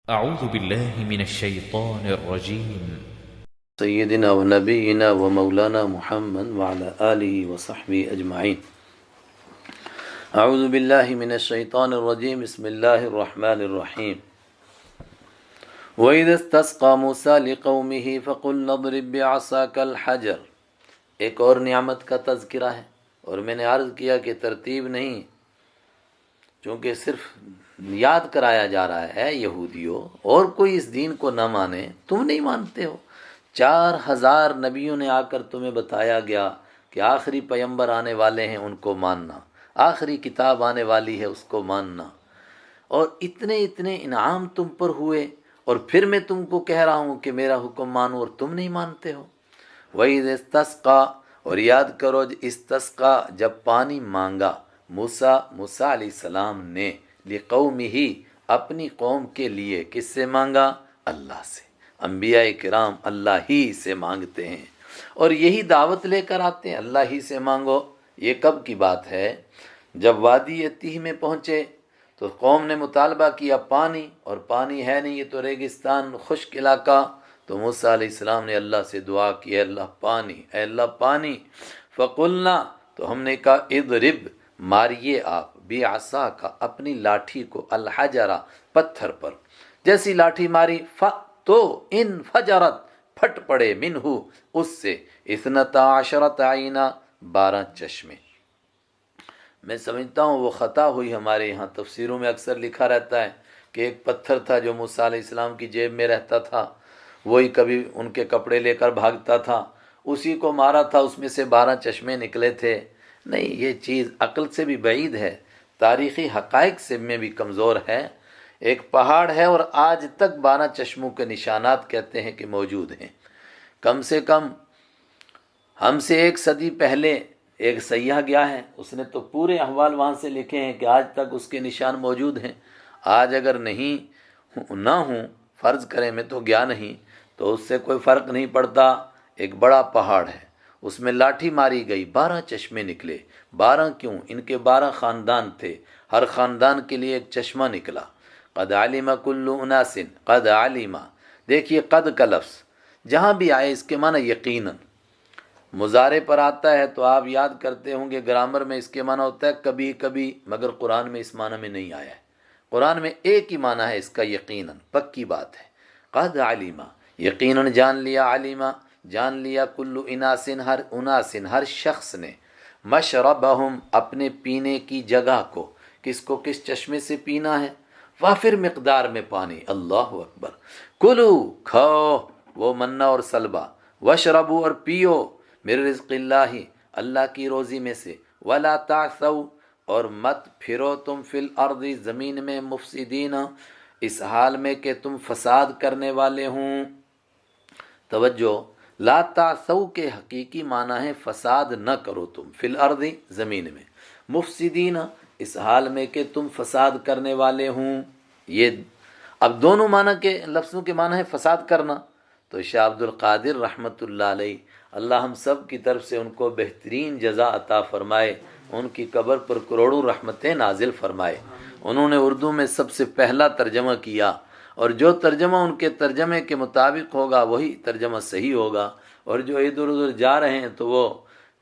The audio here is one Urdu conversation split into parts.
أعوذ بالله من الشيطان الرجيم. سيدنا ونبينا ومولانا محمد وعلى آله وصحبه أجمعين. أعوذ بالله من الشيطان الرجيم. بسم الله الرحمن الرحيم. وَإِذَا اسْتَسْقَى مُوسَى لِقَوْمِهِ فَقُلْنَا اضْرِبْ بِعَصَاكَ الْحَجَرَ. ایک اور نعمت کا تذکرہ ہے، اور میں نے عرض کیا کہ ترتیب نہیں، چونکہ صرف یاد کرایا جا رہا ہے یہودیوں، اور کوئی اس دین کو نہ مانے، تم نہیں مانتے ہو۔ 4000 نبیوں نے آ کر تمہیں بتایا گیا کہ آخری پیغمبر آنے والے ہیں، ان کو ماننا، آخری کتاب آنے والی ہے، اس کو ماننا، اور اتنے انعام تم پر ہوئے، اور پھر میں تم کو کہہ رہا ہوں کہ میرا حکم مانو اور تم نہیں مانتے ہو۔ وَإِذِ اسْتَسْقَى، اور یاد کرو استسقا جب پانی مانگا موسیٰ علیہ السلام نے، لِقَوْمِهِ اپنی قوم کے لیے، کس سے مانگا؟ اللہ سے۔ انبیاء کرام اللہ ہی سے مانگتے ہیں، اور یہی دعوت لے کر آتے ہیں، اللہ ہی سے مانگو۔ یہ کب کی بات ہے؟ جب وادی تیہ میں پہنچے تو قوم نے مطالبہ کیا پانی، اور پانی ہے نہیں، یہ تو ریگستان، خشک علاقہ۔ تو موسیٰ علیہ السلام نے اللہ سے دعا کی، اے اللہ پانی، اے اللہ پانی۔ فقلنا، تو ہم نے کہا اضرب، ماریے آپ، بعصاک، اپنی لاٹھی کو، الحجرہ، پتھر پر۔ جیسی لاٹھی ماری، تو انفجرت، پھٹ پڑے، منہ، اس سے، 12 عینا، 12 چشمے۔ میں سمجھتا ہوں وہ خطا ہوئی، ہمارے یہاں تفسیروں میں اکثر لکھا رہتا ہے کہ ایک پتھر تھا جو موسیٰ علیہ السلام کی جیب میں رہتا تھا، وہی کبھی ان کے کپڑے لے کر بھاگتا تھا، اسی کو مارا تھا، اس میں سے 12 چشمے نکلے تھے۔ نہیں، یہ چیز عقل سے بھی بعید ہے، تاریخی حقائق سے میں بھی کمزور ہے۔ ایک پہاڑ ہے اور آج تک 12 چشموں کے نشانات کہتے ہیں کہ موجود ہیں۔ کم سے کم ہم سے 1 صدی پہلے ایک سیاح گیا ہے، اس نے تو پورے احوال وہاں سے لکھے ہیں کہ آج تک اس کے نشان موجود ہیں۔ آج اگر نہ ہوں، فرض کریں میں تو گیا نہیں، تو اس سے کوئی فرق نہیں پڑتا۔ ایک بڑا پہاڑ ہے، اس میں لاٹھی ماری گئی، 12 چشمے نکلے۔ 12 کیوں؟ ان کے 12 خاندان تھے، ہر خاندان کے لیے ایک چشمہ نکلا۔ قد علم کل اناس، قد علم، دیکھیے قد کا لفظ جہاں بھی آئے اس کے معنی یقیناً، مضارع پر آتا ہے تو آپ یاد کرتے ہوں گے گرامر میں اس کے معنی ہوتا ہے کبھی کبھی، مگر قرآن میں اس معنی میں نہیں آیا ہے۔ قرآن میں ایک ہی معنی ہے اس کا، یقیناً، پکی بات ہے۔ قد علم، یقیناً جان لیا، علم جان لیا، کل اناس، ہر شخص نے، مشربہم اپنے پینے کی جگہ کو، کس کو کس چشمے سے پینا ہے، وافر مقدار میں پانی، اللہ اکبر۔ کلو، کھاؤ، وہ منہ اور سلبا، وشربو، اور پیو، من رزق اللہ، اللہ کی روزی میں سے، ولا تعثوا، اور مت پھرو تم فی الارض، زمین میں، مفسدین، اس حال میں کہ تم فساد کرنے والے ہوں۔ توجہ، لا تعثوا کے حقیقی معنی ہے فساد نہ کرو تم، فی الارض، زمین میں، مفسدین، اس حال میں کہ تم فساد کرنے والے ہوں۔ یہ اب دونوں معنی کے لفظوں کے معنی ہے فساد کرنا۔ تو شاہ عبد القادر رحمۃ اللہ علیہ، اللہ ہم سب کی طرف سے ان کو بہترین جزا عطا فرمائے، ان کی قبر پر کروڑوں رحمتیں نازل فرمائے۔ انہوں نے اردو میں سب سے پہلا ترجمہ کیا، اور جو ترجمہ ان کے ترجمے کے مطابق ہوگا وہی ترجمہ صحیح ہوگا، اور جو ادھر ادھر جا رہے ہیں تو وہ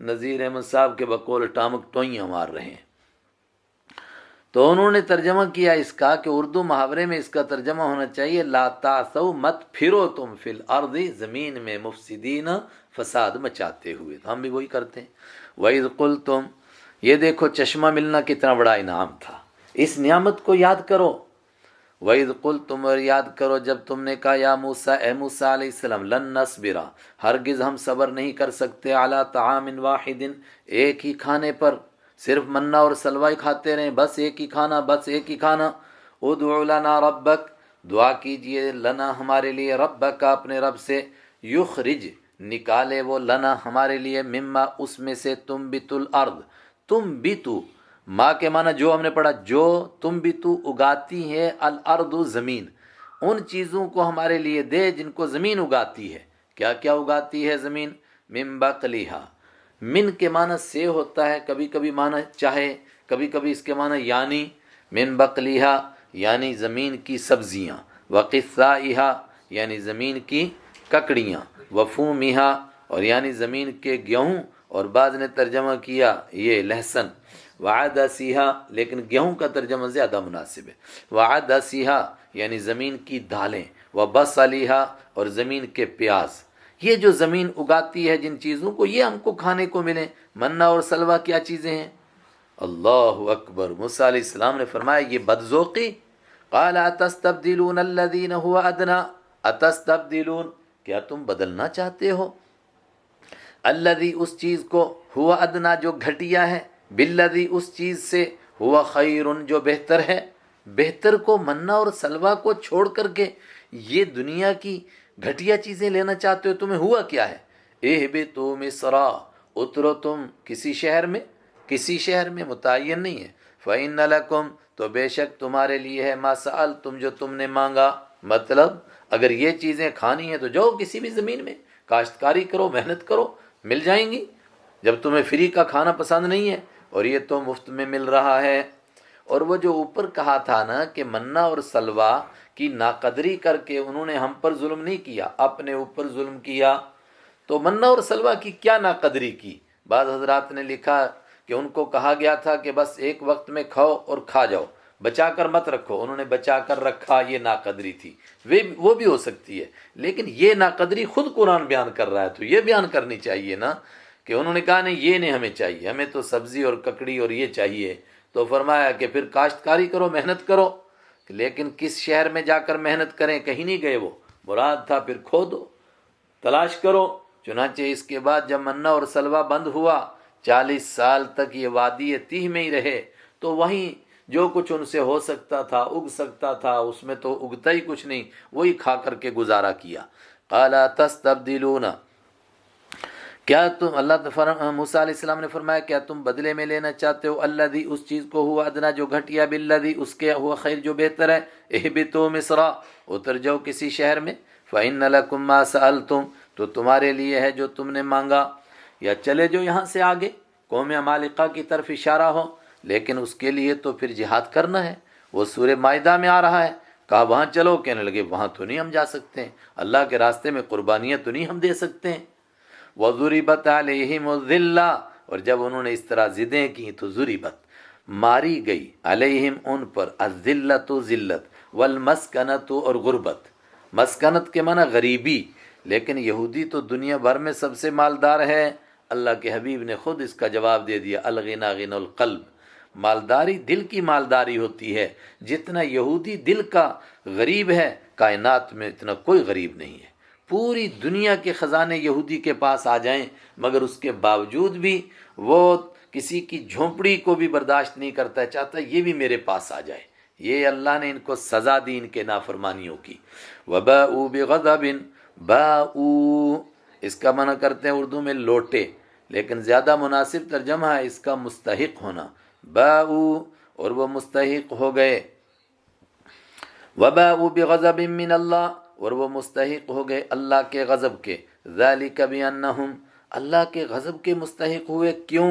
نذیر احمد صاحب کے بقول ٹامک ٹوئیاں مار رہے ہیں۔ تو انہوں نے ترجمہ کیا اس کا کہ اردو محاورے میں اس کا ترجمہ ہونا چاہیے لا تعثوا، مت پھرو تم، فی الارض، زمین میں، مفسدین، فساد مچاتے ہوئے۔ ہم بھی وہی کرتے ہیں۔ وَإِذْ قُلْتُمْ، یہ دیکھو چشمہ ملنا کتنا بڑا انعام تھا، اس نعمت کو یاد کرو۔ وَإِذْ قُلْتُمْ، اور یاد کرو جب تم نے کہا یا موسیٰ، اے موسیٰ علیہ السلام، لن نصبر، ہرگز ہم صبر نہیں کر سکتے، علی طعام واحد، ایک ہی کھانے پر، صرف منہ اور سلوہ کھاتے رہیں، بس ایک ہی کھانا، بس ایک ہی کھانا۔ ادع لنا ربک، دعا کیجئے، لنا ہمارے لیے، ربک اپنے رب سے، یخرج نکالے وہ، لنا ہمارے لیے، مما اس میں سے، تم بت الارض، تم بتو، ماں کے معنی جو ہم نے پڑھا، جو تم بتو اگاتی ہے، الارض زمین، ان چیزوں کو ہمارے لیے دے جن کو زمین اگاتی ہے۔ کیا کیا اگاتی ہے زمین؟ من بقلیہا، من کے معنی سے ہوتا ہے، کبھی کبھی معنی چاہے، کبھی کبھی اس کے معنی یعنی، من بقلیہا یعنی زمین کی سبزیاں، وقثائہا یعنی زمین کی ککڑیاں، وفومہا اور یعنی زمین کے گیہوں، اور بعض نے ترجمہ کیا یہ لہسن، وعدسیہا لیکن گیہوں کا ترجمہ زیادہ مناسب ہے، وعدسیہا یعنی زمین کی دالیں، وبصلیہا اور زمین کے پیاز۔ یہ جو زمین اگاتی ہے جن چیزوں کو، یہ ہم کو کھانے کو ملیں۔ منا اور سلوہ کیا چیزیں ہیں؟ اللہ اکبر! موسیٰ علیہ السلام نے فرمایا یہ بدذوقی۔ قال اتستبدلون الذین هو ادنی، اتستبدلون کیا تم بدلنا چاہتے ہو، الذی اس چیز کو، ہوا ادنا جو گھٹیا ہے، بالذی اس چیز سے، ہوا خیر جو بہتر ہے۔ بہتر کو، منا اور سلوہ کو چھوڑ کر کے یہ دنیا کی گھٹیا چیزیں لینا چاہتے ہو؟ تمہیں ہوا کیا ہے؟ اہبطوا مصرا، اترو تم کسی شہر میں، کسی شہر میں متعین نہیں ہے، فإن لکم تو بے شک تمہارے لیے ہے، ما سألتم جو تم نے مانگا۔ مطلب اگر یہ چیزیں کھانی ہیں تو جاؤ کسی بھی زمین میں کاشتکاری کرو، محنت کرو، مل جائیں گی۔ جب تمہیں فری کا کھانا پسند نہیں ہے اور یہ تو مفت میں مل رہا ہے۔ اور وہ جو اوپر کہا تھا نا کہ منا اور سلوہ کی ناقدری کر کے انہوں نے ہم پر ظلم نہیں کیا، اپنے اوپر ظلم کیا۔ تو منا اور سلوہ کی کیا ناقدری کی؟ بعض حضرات نے لکھا کہ ان کو کہا گیا تھا کہ بس ایک وقت میں کھاؤ اور کھا جاؤ، بچا کر مت رکھو، انہوں نے بچا کر رکھا، یہ ناقدری تھی۔ وہ بھی ہو سکتی ہے، لیکن یہ ناقدری خود قرآن بیان کر رہا ہے تو یہ بیان کرنی چاہیے نا کہ انہوں نے کہا نہیں یہ نہیں ہمیں چاہیے، ہمیں تو سبزی اور ککڑی اور یہ چاہیے۔ تو فرمایا کہ پھر کاشتکاری کرو، محنت کرو، لیکن کس شہر میں جا کر محنت کریں؟ کہیں نہیں گئے، وہ مراد تھا پھر کھودو، تلاش کرو۔ چنانچہ اس کے بعد جب منا اور سلوہ بند ہوا، 40 سال تک یہ وادی تیہ میں ہی رہے، تو وہیں جو کچھ ان سے ہو سکتا تھا، اگ سکتا تھا، اس میں تو اگتا ہی کچھ نہیں، وہی کھا کر کے گزارا کیا۔ قال تستبدلون، کیا تم، موسیٰ علیہ السلام نے فرمایا کیا تم بدلے میں لینا چاہتے ہو، الذی اس چیز کو، ہوا ادنا جو گھٹیا، بالذی اس کے، ہوا خیر جو بہتر ہے، اہبطوا مصرا اتر جاؤ کسی شہر میں، فإن لکم ما سألتم تو تمہارے لیے ہے جو تم نے مانگا، یا چلے جو یہاں سے آگے، قوم عمالقہ کی طرف اشارہ ہو، لیکن اس کے لیے تو پھر جہاد کرنا ہے۔ وہ سورہ مائدہ میں آ رہا ہے، کہا وہاں چلو، کہنے لگے وہاں تو نہیں ہم جا سکتے ہیں، اللہ کے راستے میں قربانیاں تو نہیں ہم دے سکتے ہیں۔ وَضُرِبَتْ عَلَيْهِمُ الذِّلَّةُ اور جب انہوں نے اس طرح ضدیں کی تو ضُرِبَت ماری گئی، علیہم ان پر، الذِّلَّةُ ذلت، والمسکنۃ اور غربت۔ مسکنت کے معنی غریبی، لیکن یہودی تو دنیا بھر میں سب سے مالدار ہے۔ اللہ کے حبیب نے خود اس کا جواب دے دیا، الغنی غنی القلب، مالداری دل کی مالداری ہوتی ہے۔ جتنا یہودی دل کا غریب ہے، کائنات میں اتنا کوئی غریب نہیں ہے۔ پوری دنیا کے خزانے یہودی کے پاس آ جائیں، مگر اس کے باوجود بھی وہ کسی کی جھونپڑی کو بھی برداشت نہیں کرتا ہے، چاہتا ہے یہ بھی میرے پاس آ جائے۔ یہ اللہ نے ان کو سزا دی ان کے نافرمانیوں کی۔ وَبَاءُوا بِغَضَبٍ، باءُوا اس کا معنی کرتے ہیں اردو میں لوٹے، لیکن زیادہ مناسب ترجمہ ہے اس کا مستحق ہونا، باءُوا اور وہ مستحق ہو گئے، وَبَاءُوا بِغَضَبٍ مِّنَ اللَّهِ اور وہ مستحق ہو گئے اللہ کے غضب کے، ذَلِكَ بِأَنَّهُمْ اللہ کے غضب کے مستحق ہوئے کیوں؟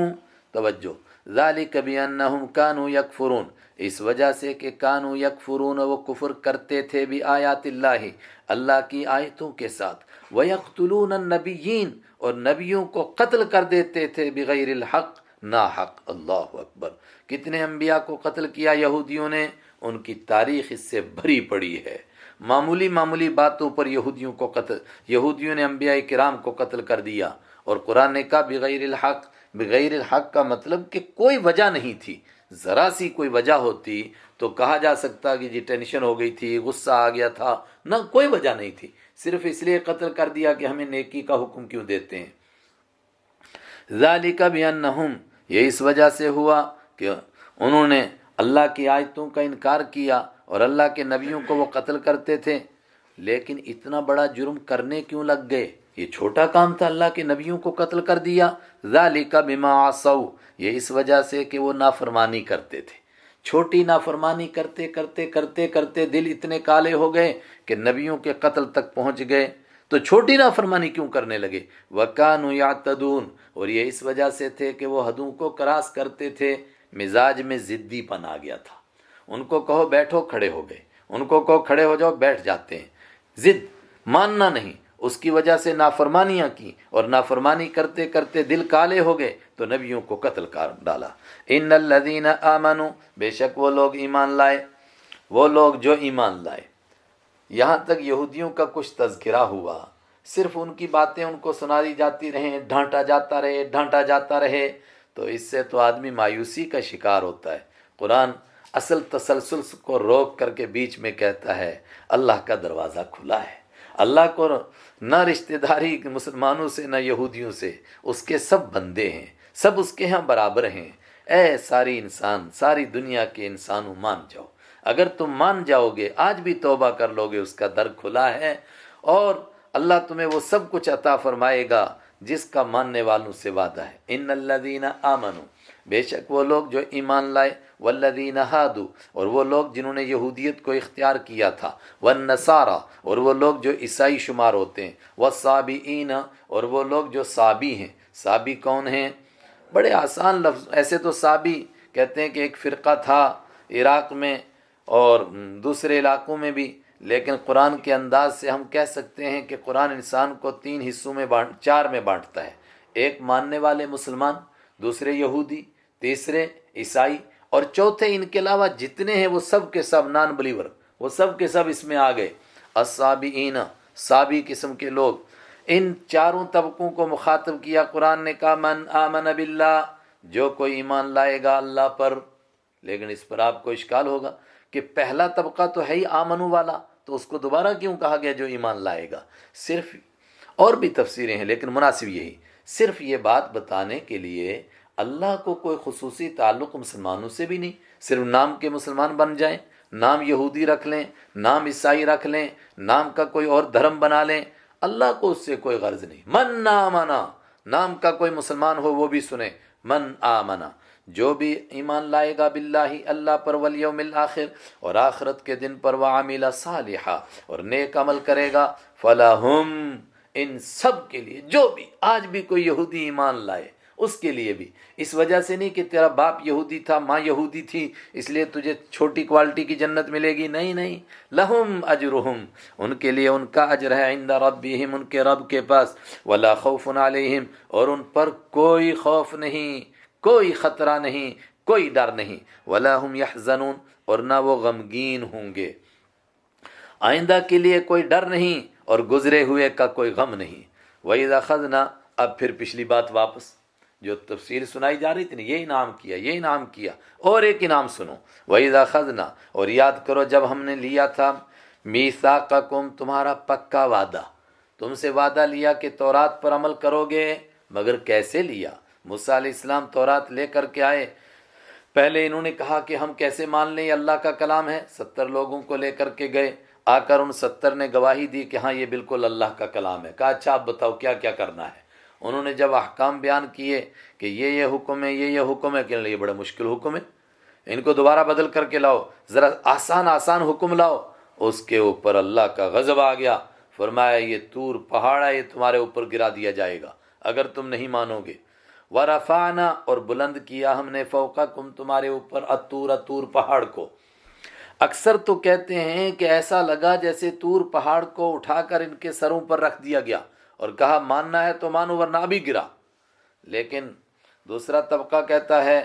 توجہ، ذَلِكَ بِأَنَّهُمْ كَانُوا يَكْفُرُونَ اس وجہ سے کہ كَانُوا يَكْفُرُونَ وہ کفر کرتے تھے بِآیاتِ اللہ اللہ کی آیتوں کے ساتھ، وَيَقْتُلُونَ النَّبِيِّينَ اور نبیوں کو قتل کر دیتے تھے بغیر الحق نا حق۔ اللہ اکبر! کتنے انبیاء کو قتل کیا یہودیوں نے، ان کی تاریخ اس سے بھری پڑی ہے۔ معمولی معمولی باتوں پر یہودیوں نے انبیاء کرام کو قتل کر دیا، اور قرآن نے کہا بغیر الحق۔ بغیر الحق کا مطلب کہ کوئی وجہ نہیں تھی، ذرا سی کوئی وجہ ہوتی تو کہا جا سکتا کہ جی ٹینشن ہو گئی تھی، غصہ آ گیا تھا، نہ کوئی وجہ نہیں تھی، صرف اس لیے قتل کر دیا کہ ہمیں نیکی کا حکم کیوں دیتے ہیں۔ ذَلِكَ بِأَنَّهُمْ یہ اس وجہ سے ہوا کہ انہوں نے اللہ کی آیتوں کا انکار کیا اور اللہ کے نبیوں کو وہ قتل کرتے تھے۔ لیکن اتنا بڑا جرم کرنے کیوں لگ گئے؟ یہ چھوٹا کام تھا، اللہ کے نبیوں کو قتل کر دیا۔ ذَلِكَ بِمَا عَصَوْا یہ اس وجہ سے کہ وہ نافرمانی کرتے تھے، چھوٹی نافرمانی کرتے کرتے کرتے کرتے دل اتنے کالے ہو گئے کہ نبیوں کے قتل تک پہنچ گئے۔ تو چھوٹی نافرمانی کیوں کرنے لگے؟ وَكَانُوا يَعْتَدُونَ اور یہ اس وجہ سے تھے کہ وہ حدوں کو کراس کرتے تھے، مزاج میں ضدی پن آ گیا تھا، ان کو کہو بیٹھو کھڑے ہو گئے، ان کو کہو کھڑے ہو جاؤ، بیٹھ جاتے ہیں۔ ضد ماننا نہیں، اس کی وجہ سے نافرمانیاں کی، اور نافرمانی کرتے کرتے دل کالے ہو گئے تو نبیوں کو قتل کر ڈالا۔ ان الذین آمنوا، بے شک وہ لوگ ایمان لائے، وہ لوگ جو ایمان لائے۔ یہاں تک یہودیوں کا کچھ تذکرہ ہوا، صرف ان کی باتیں ان کو سنائی جاتی رہیں، ڈھانٹا جاتا رہے، تو اس سے تو آدمی مایوسی کا شکار ہوتا ہے۔ قرآن اصل تسلسل کو روک کر کے بیچ میں کہتا ہے اللہ کا دروازہ کھلا ہے، اللہ کو نہ رشتہ داری مسلمانوں سے نہ یہودیوں سے، اس کے سب بندے ہیں، سب اس کے ہاں برابر ہیں۔ اے ساری انسان، ساری دنیا کے انسانوں مان جاؤ، اگر تم مان جاؤ گے، آج بھی توبہ کر لو گے، اس کا در کھلا ہے، اور اللہ تمہیں وہ سب کچھ عطا فرمائے گا جس کا ماننے والوں سے وعدہ ہے۔ ان الذین آمنوا، بے شک وہ لوگ جو ایمان لائے، والذین ہادوا، اور وہ لوگ جنہوں نے یہودیت کو اختیار کیا تھا، والنصارى، اور وہ لوگ جو عیسائی شمار ہوتے ہیں، والصابئین، اور وہ لوگ جو صابی ہیں۔ صابی کون ہیں؟ بڑے آسان لفظ، ایسے تو صابی کہتے ہیں کہ ایک فرقہ تھا عراق میں اور دوسرے علاقوں میں بھی، لیکن قرآن کے انداز سے ہم کہہ سکتے ہیں کہ قرآن انسان کو 3 حصوں میں 4 میں بانٹتا ہے۔ ایک ماننے والے مسلمان، دوسرے یہودی، تیسرے عیسائی، اور چوتھے ان کے علاوہ جتنے ہیں وہ سب کے سب نان بلیور، وہ سب کے سب اس میں آ گئے۔ الصابئین، صابی قسم کے لوگ، ان چاروں طبقوں کو مخاطب کیا قرآن نے، کہا من آمن باللہ، جو کوئی ایمان لائے گا اللہ پر۔ لیکن اس پر آپ کو اشکال ہوگا کہ پہلا طبقہ تو ہے ہی آمنو والا، تو اس کو دوبارہ کیوں کہا گیا جو ایمان لائے گا؟ صرف اور بھی تفسیریں ہیں لیکن مناسب یہی، صرف یہ بات بتانے کے لیے اللہ کو کوئی خصوصی تعلق مسلمانوں سے بھی نہیں، صرف نام کے مسلمان بن جائیں، نام یہودی رکھ لیں، نام عیسائی رکھ لیں، نام کا کوئی اور دھرم بنا لیں، اللہ کو اس سے کوئی غرض نہیں۔ من آمنا، نام کا کوئی مسلمان ہو وہ بھی سنے، من آمنا، جو بھی ایمان لائے گا باللہ، اللہ پر، والیوم الآخر، اور آخرت کے دن پر، وعمل صالحا، اور نیک عمل کرے گا، فلہم، ان سب کے لیے، جو بھی آج بھی کوئی یہودی ایمان لائے اس کے لیے بھی، اس وجہ سے نہیں کہ تیرا باپ یہودی تھا، ماں یہودی تھی اس لیے تجھے چھوٹی کوالٹی کی جنت ملے گی، نہیں نہیں، لہم اجرہم، ان کے لیے ان کا اجر ہے، عند ربہم، ان کے رب کے پاس، ولا خوف علیہم، اور ان پر کوئی خوف نہیں، کوئی خطرہ نہیں، کوئی ڈر نہیں، ولا ہم یحزنون، اور نہ وہ غمگین ہوں گے، آئندہ کے لیے کوئی ڈر نہیں اور گزرے ہوئے کا کوئی غم نہیں۔ وَإِذَا أَخَذْنَا، اب پھر پچھلی بات واپس جو تفسیر سنائی جا رہی تھی نا، یہ انعام کیا، یہ انعام کیا، اور ایک انعام سنو، وَإِذَا أَخَذْنَا، اور یاد کرو جب ہم نے لیا تھا، میثاقکم، تمہارا پکا وعدہ، تم سے وعدہ لیا کہ تورات پر عمل کرو گے، مگر کیسے لیا؟ موسیٰ علیہ السلام تورات لے کر کے آئے، پہلے انہوں نے کہا کہ ہم کیسے مان لیں یہ اللہ کا کلام ہے، 70 لوگوں کو لے کر کے گئے، آ کر ان 70 نے گواہی دی کہ ہاں یہ بالکل اللہ کا کلام ہے۔ کہا اچھا آپ بتاؤ کیا کیا کرنا ہے؟ انہوں نے جب احکام بیان کیے کہ یہ حکم ہے، یہ حکم ہے، کہ یہ بڑا مشکل حکم ہے، ان کو دوبارہ بدل کر کے لاؤ، ذرا آسان حکم لاؤ۔ اس کے اوپر اللہ کا غضب آ گیا، فرمایا یہ طور پہاڑ ہے، یہ تمہارے اوپر گرا دیا جائے گا اگر تم نہیں مانو گے۔ ورفعنا، اور بلند کیا ہم نے، فوقکم، تمہارے اوپر، الطور پہاڑ کو۔ اکثر تو کہتے ہیں کہ ایسا لگا جیسے طور پہاڑ کو اٹھا کر ان کے سروں پر رکھ دیا گیا اور کہا ماننا ہے تو مانو ورنہ ابھی گرا۔ لیکن دوسرا طبقہ کہتا ہے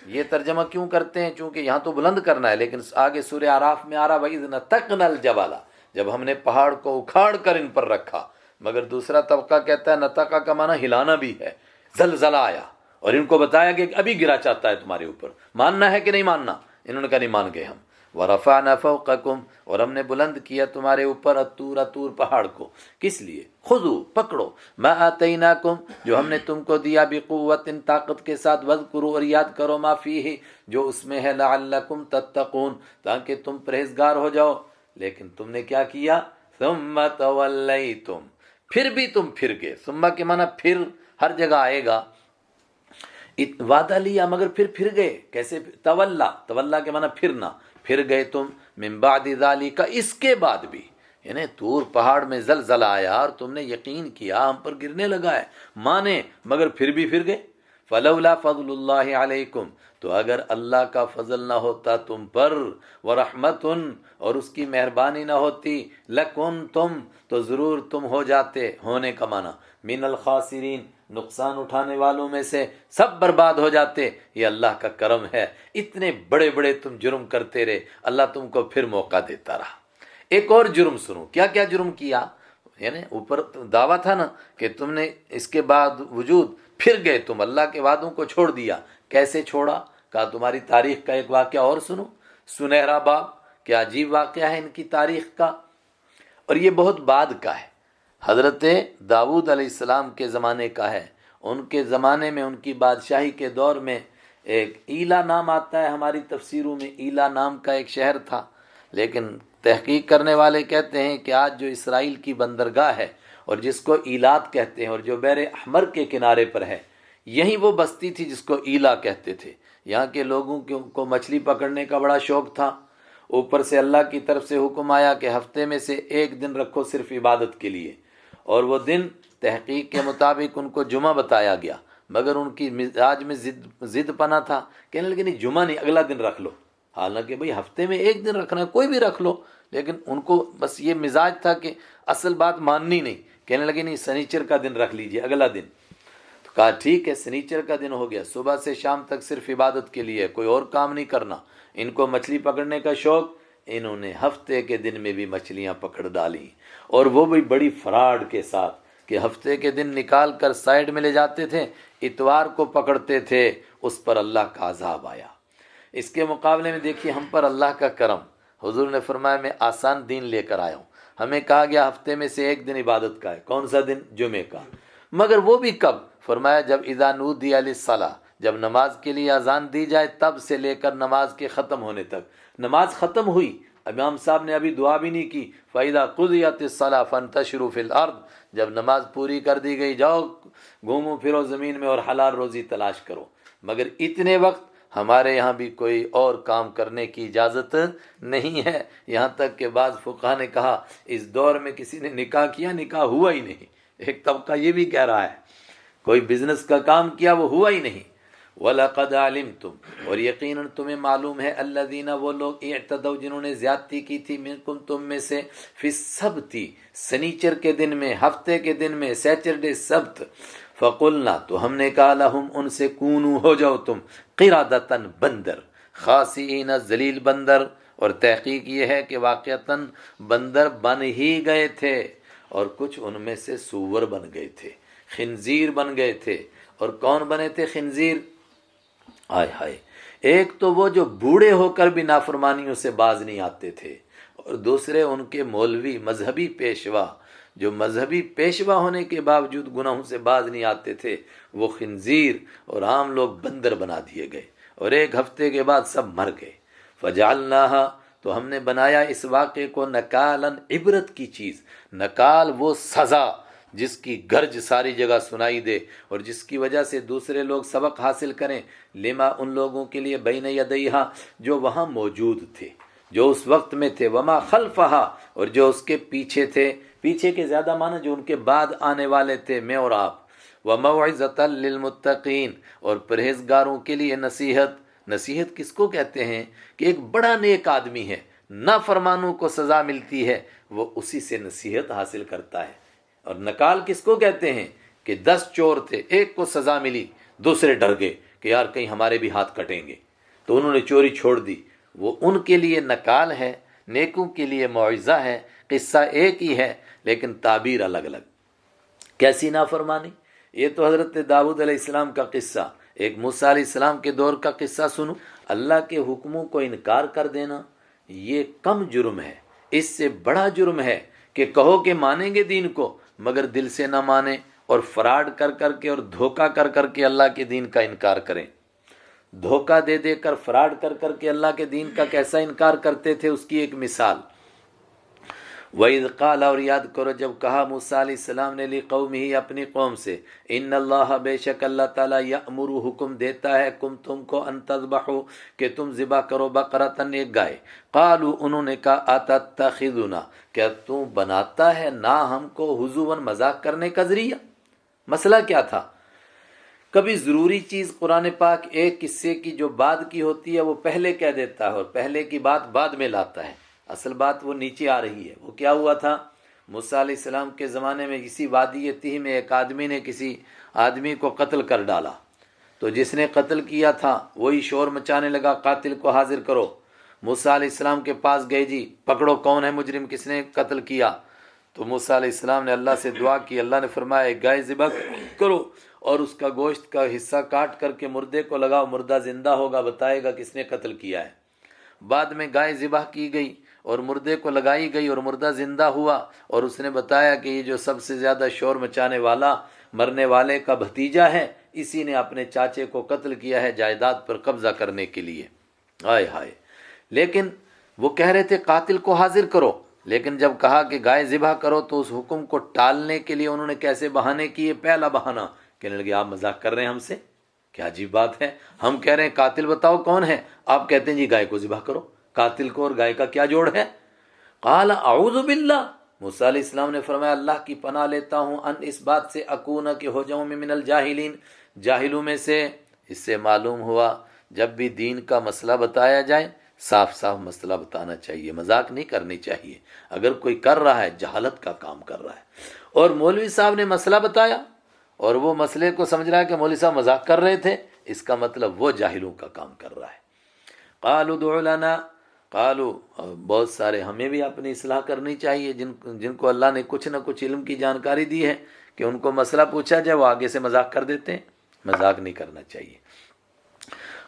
یہ ترجمہ کیوں کرتے ہیں؟ چونکہ یہاں تو بلند کرنا ہے، لیکن آگے سورہ اعراف میں آ رہا وَإِذْ نَتَقْنَا الْجَبَلَ، جب ہم نے پہاڑ کو اکھاڑ کر ان پر رکھا۔ مگر دوسرا طبقہ کہتا ہے نتقا کا معنی ہلانا بھی ہے، زلزلہ آیا اور ان کو بتایا کہ ابھی گرا چاہتا ہے تمہارے اوپر، ماننا ہے کہ نہیں ماننا؟ انہوں نے کہا نہیں مان گئے ہم۔ وَرَفَعْنَا فَوْقَكُمْ، اور ہم نے بلند کیا تمہارے اوپر، الطور پہاڑ کو، کس لیے؟ خذوا، پکڑو، ما آتیناکم، جو ہم نے تم کو دیا، بقوت، طاقت کے ساتھ، واذکروا، اور یاد کرو، ما فیہ، جو اس میں ہے، لعلکم تتقون، تاکہ تم پرہیزگار ہو جاؤ۔ لیکن تم نے کیا کیا؟ ثم تولیتم، پھر بھی تم پھر گئے۔ ثم کے معنی پھر، ہر جگہ آئے گا، وعدہ لیا مگر پھر گئے، کیسے؟ تولا کے معنی پھرنا، پھر گئے تم، من بعد ذالک، اس کے بعد بھی، یعنی طور پہاڑ میں زلزلہ آیا اور تم نے یقین کیا ہم پر گرنے لگا ہے، مانے، مگر پھر بھی پھر گئے۔ فلولا فضل اللہ علیکم، تو اگر اللہ کا فضل نہ ہوتا تم پر، ورحمتن، اور اس کی مہربانی نہ ہوتی، لکنتم، تو ضرور تم ہو جاتے، ہونے کا معنی من الخاسرین، نقصان اٹھانے والوں میں سے، سب برباد ہو جاتے۔ یہ اللہ کا کرم ہے، اتنے بڑے بڑے تم جرم کرتے رہے، اللہ تم کو پھر موقع دیتا رہا۔ ایک اور جرم سنو، کیا کیا جرم کیا، یعنی اوپر دعویٰ تھا نا کہ تم نے اس کے بعد وجود پھر گئے، تم اللہ کے وعدوں کو چھوڑ دیا۔ کیسے چھوڑا؟ کہا تمہاری تاریخ کا ایک واقعہ اور سنو، سنہرا باب، کیا عجیب واقعہ ہے ان کی تاریخ کا، اور یہ بہت بعد کا ہے، حضرت داؤد علیہ السلام کے زمانے کا ہے۔ ان کے زمانے میں، ان کی بادشاہی کے دور میں، ایک ایلا نام آتا ہے ہماری تفسیروں میں، ایلا نام کا ایک شہر تھا، لیکن تحقیق کرنے والے کہتے ہیں کہ آج جو اسرائیل کی بندرگاہ ہے اور جس کو ایلات کہتے ہیں، اور جو بحر احمر کے کنارے پر ہے، یہی وہ بستی تھی جس کو ایلا کہتے تھے۔ یہاں کے لوگوں کو مچھلی پکڑنے کا بڑا شوق تھا۔ اوپر سے اللہ کی طرف سے حکم آیا کہ ہفتے میں سے ایک دن رکھو صرف عبادت کے لیے، اور وہ دن تحقیق کے مطابق ان کو جمعہ بتایا گیا، مگر ان کی مزاج میں ضد پنا تھا، کہنے لگے نہیں جمعہ نہیں، اگلا دن رکھ لو، حالانکہ بھئی ہفتے میں ایک دن رکھنا ہے، کوئی بھی رکھ لو، لیکن ان کو بس یہ مزاج تھا کہ اصل بات ماننی نہیں، کہنے لگے نہیں سنیچر کا دن رکھ لیجئے، اگلا دن۔ تو کہا ٹھیک ہے، سنیچر کا دن ہو گیا، صبح سے شام تک صرف عبادت کے لیے، کوئی اور کام نہیں کرنا۔ ان کو مچھلی پکڑنے کا شوق، انہوں نے ہفتے کے دن میں بھی مچھلیاں پکڑ ڈالی، اور وہ بھی بڑی فراڈ کے ساتھ، کہ ہفتے کے دن نکال کر سائیڈ میں لے جاتے تھے، اتوار کو پکڑتے تھے، اس پر اللہ کا عذاب آیا۔ اس کے مقابلے میں دیکھیے ہم پر اللہ کا کرم، حضور نے فرمایا میں آسان دین لے کر آیا ہوں، ہمیں کہا گیا ہفتے میں سے ایک دن عبادت کا ہے، کون سا دن؟ جمعے کا، مگر وہ بھی کب؟ فرمایا جب اذا نودی للصلاۃ، جب نماز کے لیے اذان دی جائے تب سے لے کر نماز کے ختم ہونے تک۔ نماز ختم ہوئی، امام صاحب نے ابھی دعا بھی نہیں کی، فَإِذَا قُضِيَتِ الصَّلَاةُ فَانتَشِرُوا فِي الْأَرْضِ، جب نماز پوری کر دی گئی جاؤ گھومو پھرو زمین میں اور حلال روزی تلاش کرو۔ مگر اتنے وقت ہمارے یہاں بھی کوئی اور کام کرنے کی اجازت نہیں ہے، یہاں تک کہ بعض فقہا نے کہا اس دور میں کسی نے نکاح کیا، نکاح ہوا ہی نہیں۔ ایک طبقہ یہ بھی کہہ رہا ہے کوئی بزنس کا کام کیا، وہ ہوا ہی نہیں۔ وَلَقَدْ عَلِمْتُمْ، اور یقیناً تمہیں معلوم ہے، الذین، وہ لوگ، اعتدوا، جنہوں نے زیادتی کی تھی، منکم، تم میں سے، فی السبت، سنیچر کے دن میں، ہفتے کے دن میں، سیچرڈے سبت، فقلنا، تو ہم نے کہا لہم، ان سے، کونو، ہو جاؤ تم، قردۃ، بندر، خاسئین، ذلیل بندر، اور تحقیق یہ ہے کہ واقعتاً بندر بن ہی گئے تھے، اور کچھ ان میں سے سور بن گئے تھے، خنزیر بن گئے تھے۔ اور کون بنے تھے خنزیر؟ ہائے ہائے، ایک تو وہ جو بوڑھے ہو کر بھی نافرمانیوں سے باز نہیں آتے تھے، اور دوسرے ان کے مولوی، مذہبی پیشوا، جو مذہبی پیشوا ہونے کے باوجود گناہوں سے باز نہیں آتے تھے، وہ خنزیر اور عام لوگ بندر بنا دیے گئے، اور ایک ہفتے کے بعد سب مر گئے۔ فجعلناہا، تو ہم نے بنایا اس واقعے کو، نکالاً، عبرت کی چیز۔ نکال وہ سزا جس کی گرج ساری جگہ سنائی دے، اور جس کی وجہ سے دوسرے لوگ سبق حاصل کریں، لما، ان لوگوں کے لیے، بین یدیہا، جو وہاں موجود تھے، جو اس وقت میں تھے، وما خلفہا، اور جو اس کے پیچھے تھے، پیچھے کے زیادہ معنی جو ان کے بعد آنے والے تھے، میں اور آپ، وموعظۃ للمتقین، اور پرہیزگاروں کے لیے نصیحت۔ نصیحت کس کو کہتے ہیں؟ کہ ایک بڑا نیک آدمی ہے، نافرمانوں کو سزا ملتی ہے، وہ اسی سے نصیحت حاصل کرتا ہے۔ اور نکال کس کو کہتے ہیں؟ کہ 10 چور تھے، ایک کو سزا ملی، دوسرے ڈر گئے کہ یار کہیں ہمارے بھی ہاتھ کٹیں گے، تو انہوں نے چوری چھوڑ دی، وہ ان کے لیے نکال ہے، نیکوں کے لیے موعظہ ہے۔ قصہ ایک ہی ہے لیکن تعبیر الگ الگ۔ کیسی نافرمانی؟ یہ تو حضرت داؤد علیہ السلام کا قصہ، ایک موسیٰ علیہ السلام کے دور کا قصہ سنو۔ اللہ کے حکموں کو انکار کر دینا یہ کم جرم ہے، اس سے بڑا جرم ہے کہ کہو کہ مانیں گے دین کو مگر دل سے نہ مانیں، اور فراڈ کر کر کے اور دھوکہ کر کر کے اللہ کے دین کا انکار کریں۔ دھوکہ دے دے کر، فراڈ کر کر کے اللہ کے دین کا کیسا انکار کرتے تھے، اس کی ایک مثال۔ وَإِذْ قَالَ، اور یاد کرو جب کہا موسیٰ علیہ السلام نے، لِقَوْمِهِ، اپنی قوم سے، ان اللہ، بے شک اللہ تعالیٰ، یأمر، حکم دیتا ہے، کم، تم کو، ان تذبحوا، کہ تم ذبح کرو، بقرۃ، ایک گائے۔ قالوا، انہوں نے کہا، اتتخذنا، کیا تم بناتا ہے نا ہم کو، ہزواً، مذاق کرنے کا ذریعہ؟ مسئلہ کیا تھا کبھی ضروری چیز قرآن پاک ایک قصے کی جو بعد کی ہوتی ہے وہ پہلے کہہ دیتا ہے اور پہلے کی بات بعد میں لاتا ہے، اصل بات وہ نیچے آ رہی ہے۔ وہ کیا ہوا تھا، موسیٰ علیہ السلام کے زمانے میں اسی وادی تیہ میں ایک آدمی نے کسی آدمی کو قتل کر ڈالا، تو جس نے قتل کیا تھا وہی شور مچانے لگا قاتل کو حاضر کرو۔ موسیٰ علیہ السلام کے پاس گئے، جی پکڑو کون ہے مجرم، کس نے قتل کیا؟ تو موسیٰ علیہ السلام نے اللہ سے دعا کی، اللہ نے فرمایا ایک گائے ذبح کرو اور اس کا گوشت کا حصہ کاٹ کر کے مردے کو لگاؤ، مردہ زندہ ہوگا، بتائے گا کس نے قتل کیا ہے۔ بعد میں گائے ذبح کی گئی اور مردے کو لگائی گئی اور مردہ زندہ ہوا، اور اس نے بتایا کہ یہ جو سب سے زیادہ شور مچانے والا مرنے والے کا بھتیجا ہے، اسی نے اپنے چاچے کو قتل کیا ہے جائیداد پر قبضہ کرنے کے لیے۔ ہائے ہائے، لیکن وہ کہہ رہے تھے قاتل کو حاضر کرو، لیکن جب کہا کہ گائے ذبح کرو تو اس حکم کو ٹالنے کے لیے انہوں نے کیسے بہانے کیے؟ پہلا بہانہ کہنے لگے آپ مذاق کر رہے ہیں ہم سے، کیا عجیب بات ہے، ہم کہہ رہے ہیں قاتل بتاؤ کون ہے، آپ کہتے ہیں جی گائے کو ذبح کرو، قاتل کو اور گائے کا کیا جوڑ ہے؟ قال اعوذ باللہ، موسیٰ علیہ السلام نے فرمایا اللہ کی پناہ لیتا ہوں ان اس بات سے اکون کہ ہو جاؤں میں من الجاہلین، جاہلوں میں سے۔ اس سے معلوم ہوا جب بھی دین کا مسئلہ بتایا جائے صاف صاف مسئلہ بتانا چاہیے، مذاق نہیں کرنی چاہیے۔ اگر کوئی کر رہا ہے جہالت کا کام کر رہا ہے، اور مولوی صاحب نے مسئلہ بتایا اور وہ مسئلے کو سمجھ رہا ہے کہ مولوی صاحب مذاق کر رہے تھے، اس کا مطلب وہ جاہلوں کا کام کر رہا ہے۔ قالوا ادع لنا، قالوا بہت سارے ہمیں بھی اپنی اصلاح کرنی چاہیے، جن کو اللہ نے کچھ نہ کچھ علم کی جانکاری دی ہے کہ ان کو مسئلہ پوچھا جائے وہ آگے سے مذاق کر دیتے ہیں، مذاق نہیں کرنا چاہیے۔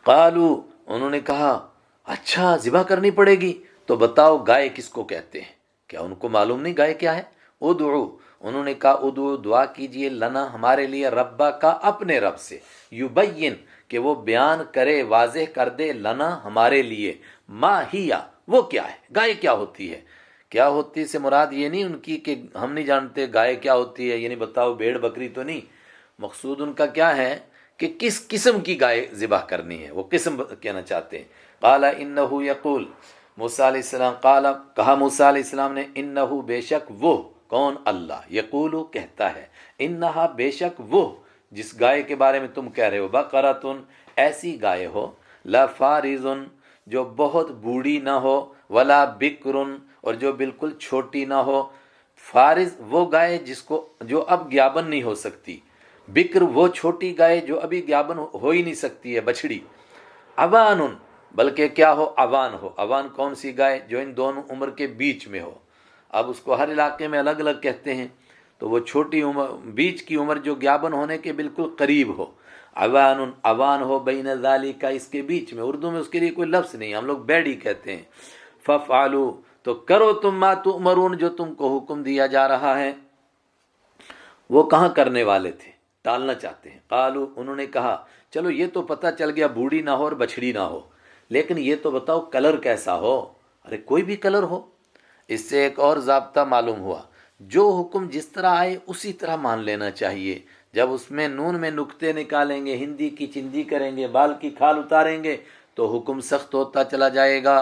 قالوا، انہوں نے کہا اچھا ذبح کرنی پڑے گی تو بتاؤ گائے کس کو کہتے ہیں؟ کیا ان کو معلوم نہیں گائے کیا ہے؟ ادعو، انہوں نے کہا ادعو دعا کیجئے لنا ہمارے لیے ربا کا اپنے رب سے، یبین کہ وہ بیان کرے واضح کر دے لنا ہمارے لیے، ما ہیا وہ کیا ہے، گائے کیا ہوتی ہے۔ کیا ہوتی سے مراد یہ نہیں ان کی کہ ہم نہیں جانتے گائے کیا ہوتی ہے، یعنی بتاؤ بھیڑ بکری تو نہیں، مقصود ان کا کیا ہے کہ کس قسم کی گائے ذبح کرنی ہے، وہ قسم کہنا چاہتے ہیں۔ قال انہ یقول، موسیٰ علیہ السلام قال، کہا موسیٰ علیہ السلام نے انہ بے شک وہ، کون؟ اللہ، یقول کہتا ہے، انہا بے شک وہ جس گائے کے بارے میں تم کہہ رہے ہو، بقرۃ ایسی گائے ہو، لا فارض جو بہت بوڑھی نہ ہو، ولا بکر اور جو بالکل چھوٹی نہ ہو۔ فارض وہ گائے جو اب گیابن نہیں ہو سکتی، بکر وہ چھوٹی گائے جو ابھی گیابن ہو ہی نہیں سکتی ہے، بچڑی۔ عوان بلکہ کیا ہو، عوان ہو۔ عوان کون سی گائے؟ جو ان دونوں عمر کے بیچ میں ہو۔ اب اس کو ہر علاقے میں الگ الگ کہتے ہیں، تو وہ چھوٹی عمر، بیچ کی عمر جو گیابن ہونے کے بالکل قریب ہو۔ عوان، عوان ہو بین ذالک، اس کے بیچ میں، اردو میں اس کے لیے کوئی لفظ نہیں، ہم لوگ بیڑی کہتے ہیں۔ ففعلوا تو کرو تم ما تؤمرون جو تم کو حکم دیا جا رہا ہے۔ وہ کہاں کرنے والے تھے؟ ٹالنا چاہتے ہیں۔ قالوا انہوں نے کہا چلو یہ تو پتہ چل گیا بوڑھی نہ ہو اور بچڑی نہ ہو، لیکن یہ تو بتاؤ کلر کیسا ہو؟ ارے کوئی بھی کلر ہو۔ اس سے ایک اور ضابطہ معلوم ہوا، جو حکم جس طرح آئے اسی طرح مان لینا چاہیے۔ جب اس میں نون میں نقطے نکالیں گے، ہندی کی چندی کریں گے، بال کی کھال اتاریں گے تو حکم سخت ہوتا چلا جائے گا۔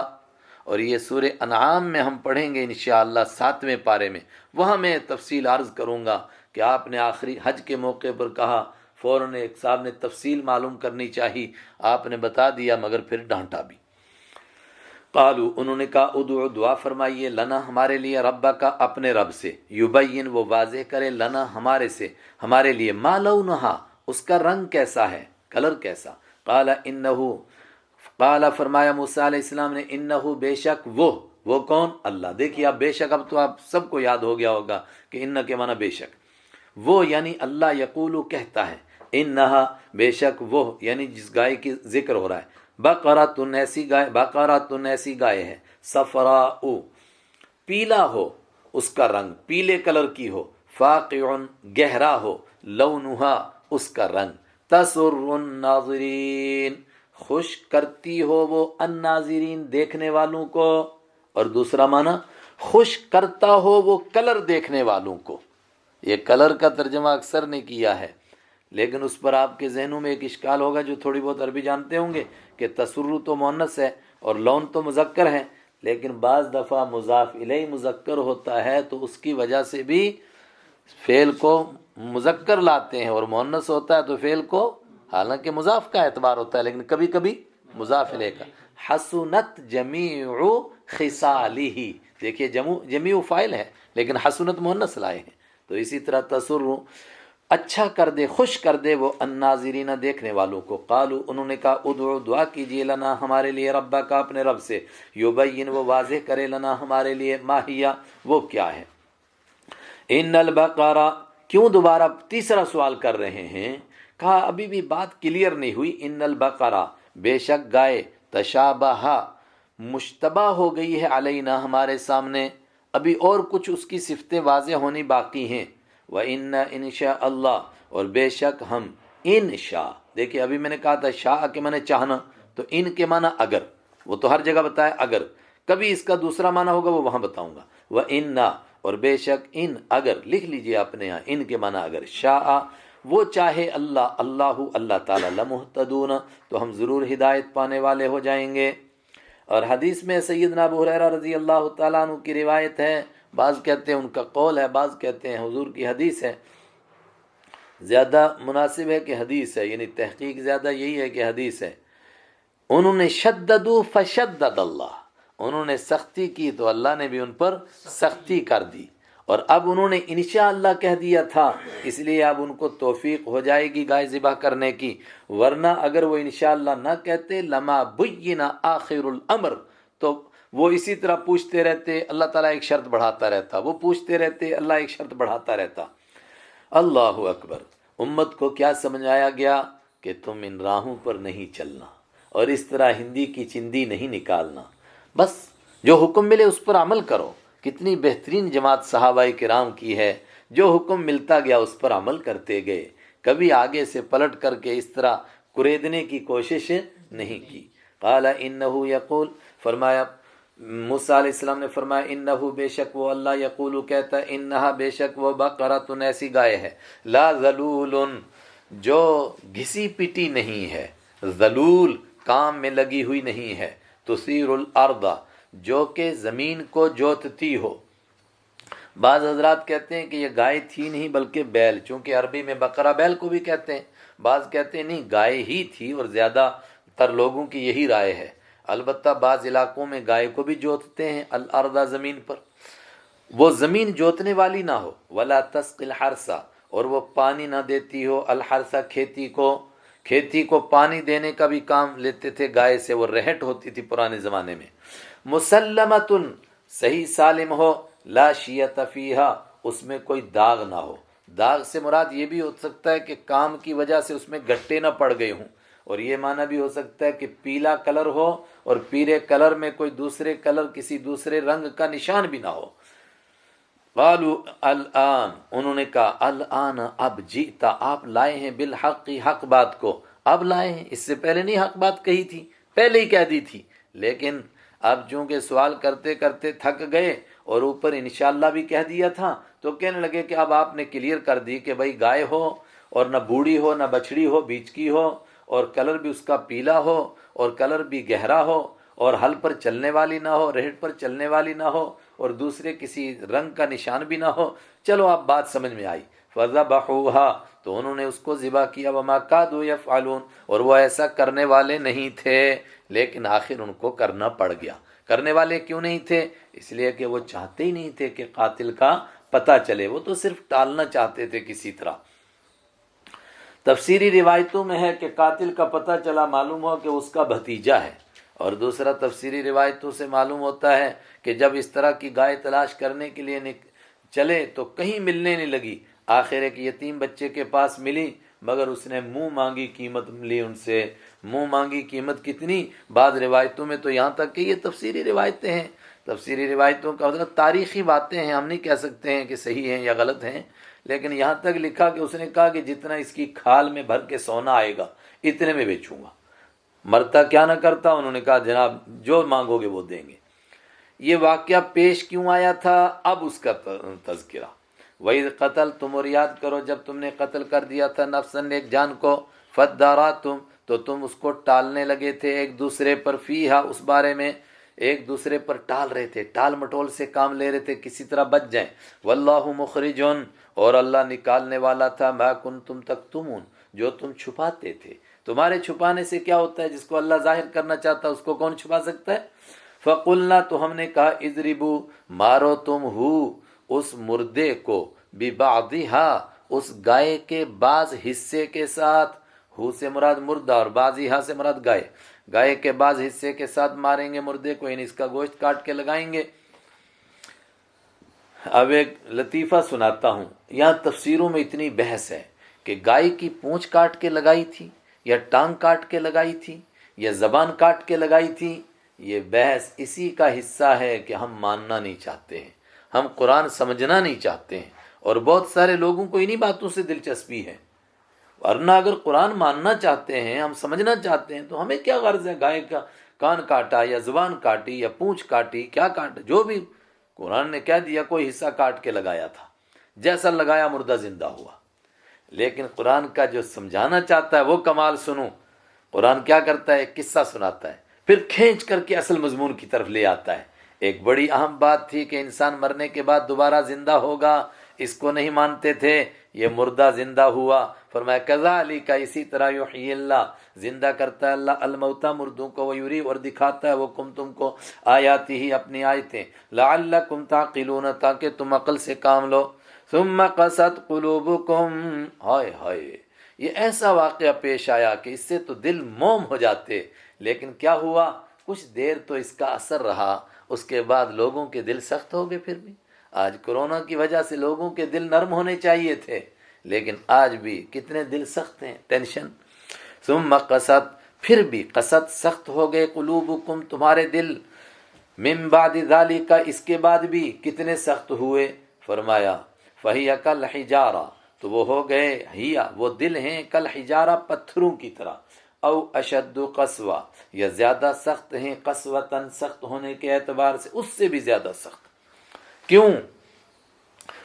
اور یہ سورہ انعام میں ہم پڑھیں گے انشاءاللہ 7ویں پارے میں، وہاں میں تفصیل عرض کروں گا کہ آپ نے آخری حج کے موقع پر کہا، فوراً ایک صاحب نے تفصیل معلوم کرنی چاہی، آپ نے بتا دیا مگر پھر ڈانٹا بھی۔ قالو انہوں نے کہا ادعو دعا فرمائیے لنا ہمارے لیے ربا کا اپنے رب سے، یبین وہ واضح کرے لنا ہمارے لیے، ما لونہا اس کا رنگ کیسا ہے، کلر کیسا۔ قال انہو، قال فرمایا موسیٰ علیہ السلام نے، انہو بے شک وہ کون؟ اللہ۔ دیکھیے اب بے شک اب تو آپ سب کو یاد ہو گیا ہوگا کہ ان کے معنی بے شک، وہ یعنی اللہ یقولو کہتا ہے، انہا بے شک وہ یعنی جس گائے کی ذکر ہو رہا ہے، بقرۃ ایسی گائے ہے، صفراء پیلا ہو اس کا رنگ، پیلے کلر کی ہو، فاقع گہرا ہو، لونہا اس کا رنگ، تسر الناظرین خوش کرتی ہو وہ الناظرین دیکھنے والوں کو، اور دوسرا معنی خوش کرتا ہو وہ کلر دیکھنے والوں کو۔ یہ کلر کا ترجمہ اکثر نے کیا ہے، لیکن اس پر آپ کے ذہنوں میں ایک اشکال ہوگا جو تھوڑی بہت عربی جانتے ہوں گے کہ تسر تو مؤنث ہے اور لون تو مذکر ہے، لیکن بعض دفعہ مضاف الیہ مذکر ہوتا ہے تو اس کی وجہ سے بھی فعل کو مذکر لاتے ہیں، اور مؤنث ہوتا ہے تو فعل کو حالانکہ مضاف کا اعتبار ہوتا ہے لیکن کبھی کبھی مضاف الیہ کا. حسنت جمیع خصالہ، دیکھیے جمیع فاعل ہے لیکن حسنت مؤنث لائے ہیں. تو اسی طرح تسر، اچھا کر دے، خوش کر دے وہ الناظرین دیکھنے والوں کو. قالوا انہوں نے کہا ادعو دعا کیجیے لنا ہمارے لیے ربا کا اپنے رب سے، یبین وہ واضح کرے لنا ہمارے لیے ماہیا وہ کیا ہے. ان البقرہ، کیوں دوبارہ تیسرا سوال کر رہے ہیں؟ کہا ابھی بھی بات کلیئر نہیں ہوئی. ان البقرہ، بے شک گائے، تشابہ مشتبہ ہو گئی ہے، علینا ہمارے سامنے، ابھی اور کچھ اس کی صفتیں واضح ہونی باقی ہیں. وَإِنَّ إِنْ شَاءَ اللہ، اور بے شک ہم ان شاء، دیکھیں ابھی میں نے کہا تھا شاء کے معنی چاہنا، تو ان کے معنی اگر، وہ تو ہر جگہ بتایا اگر، کبھی اس کا دوسرا معنی ہوگا وہ وہاں بتاؤں گا. وَإِنَّ، اور بے شک ان، اگر لکھ لیجئے اپنے ہاں، ان کے معنی اگر، شاء وہ چاہے اللہ، اللہ تعالیٰ، لمہتدون تو ہم ضرور ہدایت پانے والے ہو جائیں گے. اور حدیث میں سیدنا ابو ہریرہ رضی اللہ تعالیٰ عنہ کی روایت ہے، بعض کہتے ہیں ان کا قول ہے، بعض کہتے ہیں حضور کی حدیث ہے. زیادہ مناسب ہے کہ حدیث ہے، یعنی تحقیق زیادہ یہی ہے کہ حدیث ہے. انہوں نے شددوا فشدد اللہ، انہوں نے سختی کی تو اللہ نے بھی ان پر سختی کر دی. اور اب انہوں نے انشاءاللہ کہہ دیا تھا، اس لیے اب ان کو توفیق ہو جائے گی گائے ذبح کرنے کی. ورنہ اگر وہ انشاءاللہ نہ کہتے، لما بین آخر الامر، تو وہ اسی طرح پوچھتے رہتے، اللہ تعالیٰ ایک شرط بڑھاتا رہتا، وہ پوچھتے رہتے، اللہ ایک شرط بڑھاتا رہتا. اللہ اکبر. امت کو کیا سمجھایا گیا کہ تم ان راہوں پر نہیں چلنا اور اس طرح ہندی کی چندی نہیں نکالنا، بس جو حکم ملے اس پر عمل کرو. کتنی بہترین جماعت صحابہ کرام کی ہے، جو حکم ملتا گیا اس پر عمل کرتے گئے، کبھی آگے سے پلٹ کر کے اس طرح کریدنے کی کوشش نہیں کی. قال انہ یقول، فرمایا موسیٰ علیہ السلام نے فرمایا انہ بے شک وہ اللہ، یقول کہتا ہے انہا بے شک وہ بقرۃ ایسی گائے ہے، لا ذلول جو گھسی پٹی نہیں ہے، ذلول کام میں لگی ہوئی نہیں ہے، تثیر الارض جو کہ زمین کو جوتتی ہو. بعض حضرات کہتے ہیں کہ یہ گائے تھی نہیں بلکہ بیل، چونکہ عربی میں بقرہ بیل کو بھی کہتے ہیں. بعض کہتے ہیں نہیں گائے ہی تھی، اور زیادہ تر لوگوں کی یہی رائے ہے. البتہ بعض علاقوں میں گائے کو بھی جوتتے ہیں، الارض زمین پر، وہ زمین جوتنے والی نہ ہو. ولا تسقی الحرث، اور وہ پانی نہ دیتی ہو، الحرث کھیتی کو پانی دینے کا بھی کام لیتے تھے گائے سے، وہ رہٹ ہوتی تھی پرانے زمانے میں. مسلمۃ صحیح سالم ہو، لا شیۃ فیہا اس میں کوئی داغ نہ ہو. داغ سے مراد یہ بھی ہو سکتا ہے کہ کام کی وجہ سے اس میں گٹے نہ پڑ گئے ہوں، اور یہ معنی بھی ہو سکتا ہے کہ پیلا کلر ہو اور پیلے کلر میں کوئی دوسرے کلر، کسی دوسرے رنگ کا نشان بھی نہ ہو. قالوا الان، انہوں نے کہا الان اب، جیتا آپ لائے ہیں، بالحق حق بات کو اب لائے ہیں، اس سے پہلے نہیں حق بات کہی تھی، پہلے ہی کہہ دی تھی. لیکن اب چونکہ سوال کرتے کرتے تھک گئے اور اوپر انشاءاللہ بھی کہہ دیا تھا، تو کہنے لگے کہ اب آپ نے کلیئر کر دی کہ بھائی گائے ہو اور نہ بوڑھی ہو نہ بچڑی ہو، بیچ کی ہو، اور کلر بھی اس کا پیلا ہو اور کلر بھی گہرا ہو، اور ہل پر چلنے والی نہ ہو، رہٹ پر چلنے والی نہ ہو، اور دوسرے کسی رنگ کا نشان بھی نہ ہو. چلو اب بات سمجھ میں آئی. فَذَبَحُوهَا تو انہوں نے اس کو ذبح کیا. وَمَا كَادُوا يَفْعَلُونَ اور وہ ایسا کرنے والے نہیں تھے، لیکن آخر ان کو کرنا پڑ گیا. کرنے والے کیوں نہیں تھے؟ اس لیے کہ وہ چاہتے ہی نہیں تھے کہ قاتل کا پتہ چلے، وہ تو صرف ٹالنا چاہتے تھے کسی طرح. تفسیری روایتوں میں ہے کہ قاتل کا پتہ چلا، معلوم ہو کہ اس کا بھتیجا ہے. اور دوسرا تفسیری روایتوں سے معلوم ہوتا ہے کہ جب اس طرح کی گائے تلاش کرنے کے لیے چلے تو کہیں ملنے نہیں لگی. آخر ایک یتیم بچے کے پاس ملی، مگر اس نے منہ مانگی قیمت لی ان سے. منہ مانگی قیمت کتنی؟ بعض روایتوں میں تو یہاں تک کہ یہ تفسیری روایتیں ہیں، تفسیری روایتوں کا مطلب تاریخی باتیں ہیں، ہم نہیں کہہ سکتے ہیں کہ صحیح ہیں یا غلط ہیں. لیکن یہاں تک لکھا کہ اس نے کہا کہ جتنا اس کی کھال میں بھر کے سونا آئے گا اتنے میں بیچوں گا، مرتا کیا نہ کرتا. انہوں نے کہا جناب جو مانگو گے وہ دیں گے. یہ واقعہ پیش کیوں آیا تھا؟ اب اس کا تذکرہ. وَإِذْ قَتَلْتُمْ اور یاد کرو جب تم نے قتل کر دیا تھا نفساً ایک جان کو، فَادَّارَأْتُمْ تو تم اس کو ٹالنے لگے تھے ایک دوسرے پر، فیہا اس بارے میں ایک دوسرے پر ٹال رہے تھے، ٹال مٹول سے کام لے رہے تھے کسی طرح بچ جائیں. واللہ مخرج اور اللہ نکالنے والا تھا ما کنتم تکتمون جو تم چھپاتے تھے۔ تمہارے چھپانے سے کیا ہوتا ہے؟ جس کو اللہ ظاہر کرنا چاہتا ہے اس کو کون چھپا سکتا ہے؟ فَقُلْنَا تو ہم نے کہا اضربوا مارو تم ہو اس مردے کو، بِبَعْضِهَا اس گائے کے بعض حصے کے ساتھ، ہو سے مراد مردہ اور بعضیہا سے مراد گائے، گائے کے بعض حصے کے ساتھ ماریں گے مردے کو، یعنی اس کا گوشت کاٹ کے لگائیں گے۔ اب ایک لطیفہ سناتا ہوں، یہاں تفسیروں میں اتنی بحث ہے کہ گائے کی پونچھ کاٹ کے لگائی تھی یا ٹانگ کاٹ کے لگائی تھی یا زبان کاٹ کے لگائی تھی۔ یہ بحث اسی کا حصہ ہے کہ ہم ماننا نہیں چاہتے ہیں، ہم قرآن سمجھنا نہیں چاہتے ہیں، اور بہت سارے لوگوں کو انہی باتوں سے دلچسپی ہے۔ ورنہ اگر قرآن ماننا چاہتے ہیں، ہم سمجھنا چاہتے ہیں، تو ہمیں کیا غرض ہے گائے کا کان کاٹا یا زبان کاٹی یا پونچھ کاٹی، کیا کاٹا، جو بھی قرآن نے کہہ دیا کوئی حصہ کاٹ کے لگایا تھا، جیسا لگایا مردہ زندہ ہوا۔ لیکن قرآن کا جو سمجھانا چاہتا ہے وہ کمال سنو، قرآن کیا کرتا ہے؟ ایک قصہ سناتا ہے، پھر کھینچ کر کے اصل مضمون کی طرف لے آتا ہے۔ ایک بڑی اہم بات تھی کہ انسان مرنے کے بعد دوبارہ زندہ ہوگا، اس کو نہیں مانتے تھے، یہ مردہ زندہ ہوا۔ فرمایا کذالک اسی طرح یحیی اللہ زندہ کرتا ہے اللہ الموتى مردوں کو، ویری اور دکھاتا ہے وہ تم کو آیاتی ہی اپنی آیتیں، لعلکم تعقلون تاکہ تم عقل سے کام لو۔ ثم قست قلوبکم، ہائے ہائے، یہ ایسا واقعہ پیش آیا کہ اس سے تو دل موم ہو جاتے، لیکن کیا ہوا؟ کچھ دیر تو اس کا اثر رہا، اس کے بعد لوگوں کے دل سخت ہو گئے۔ پھر بھی آج کرونا کی وجہ سے لوگوں کے دل نرم ہونے چاہیے تھے، لیکن آج بھی کتنے دل سخت ہیں، ٹینشن۔ ثم قست، پھر بھی قست سخت ہو گئے، قلوبکم تمہارے دل، من بعد ذالک اس کے بعد بھی کتنے سخت ہوئے؟ فرمایا فہی کالحجارہ، تو وہ ہو گئے، ہیا وہ دل ہیں، کالحجارہ پتھروں کی طرح، او اشد قسوہ یا زیادہ سخت ہیں، قسوتاً سخت ہونے کے اعتبار سے اس سے بھی زیادہ سخت۔ کیوں؟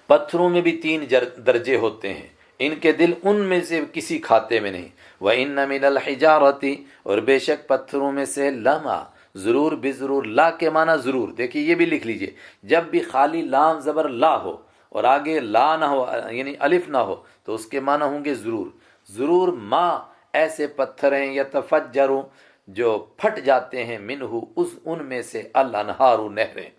پتھروں میں بھی 3 درجے ہوتے ہیں، ان کے دل ان میں سے کسی کھاتے میں نہیں۔ وَإِنَّ مِنَ الْحِجَارَةِ اور بے شک پتھروں میں سے، لما ضرور بضرور، لا کے معنی ضرور، دیکھیے یہ بھی لکھ لیجئے، جب بھی خالی لام زبر لا ہو اور آگے لا نہ ہو یعنی الف نہ ہو تو اس کے معنی ہوں گے ضرور۔ ضرور ما ایسے پتھر ہیں یتفجروا جو پھٹ جاتے ہیں، منہ ان میں سے، الانہار نہریں،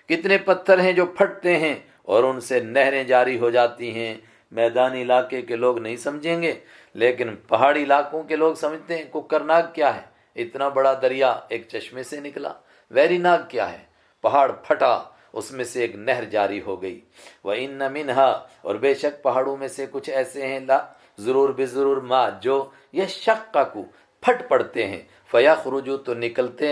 کتنے پتھر ہیں جو پھٹتے ہیں اور ان سے نہریں جاری ہو جاتی ہیں۔ میدانی علاقے کے لوگ نہیں سمجھیں گے، لیکن پہاڑی علاقوں کے لوگ سمجھتے ہیں۔ کوکرناگ کیا ہے؟ اتنا بڑا دریا ایک چشمے سے نکلا۔ ویری ناگ کیا ہے؟ پہاڑ پھٹا، اس میں سے ایک نہر جاری ہو گئی۔ وَإِنَّ مِنْهَا اور بے شک پہاڑوں میں سے کچھ ایسے ہیں، لا ضرور بضرور ما جو یشقق پھٹ پڑتے ہیں، فیخرج تو نکلتا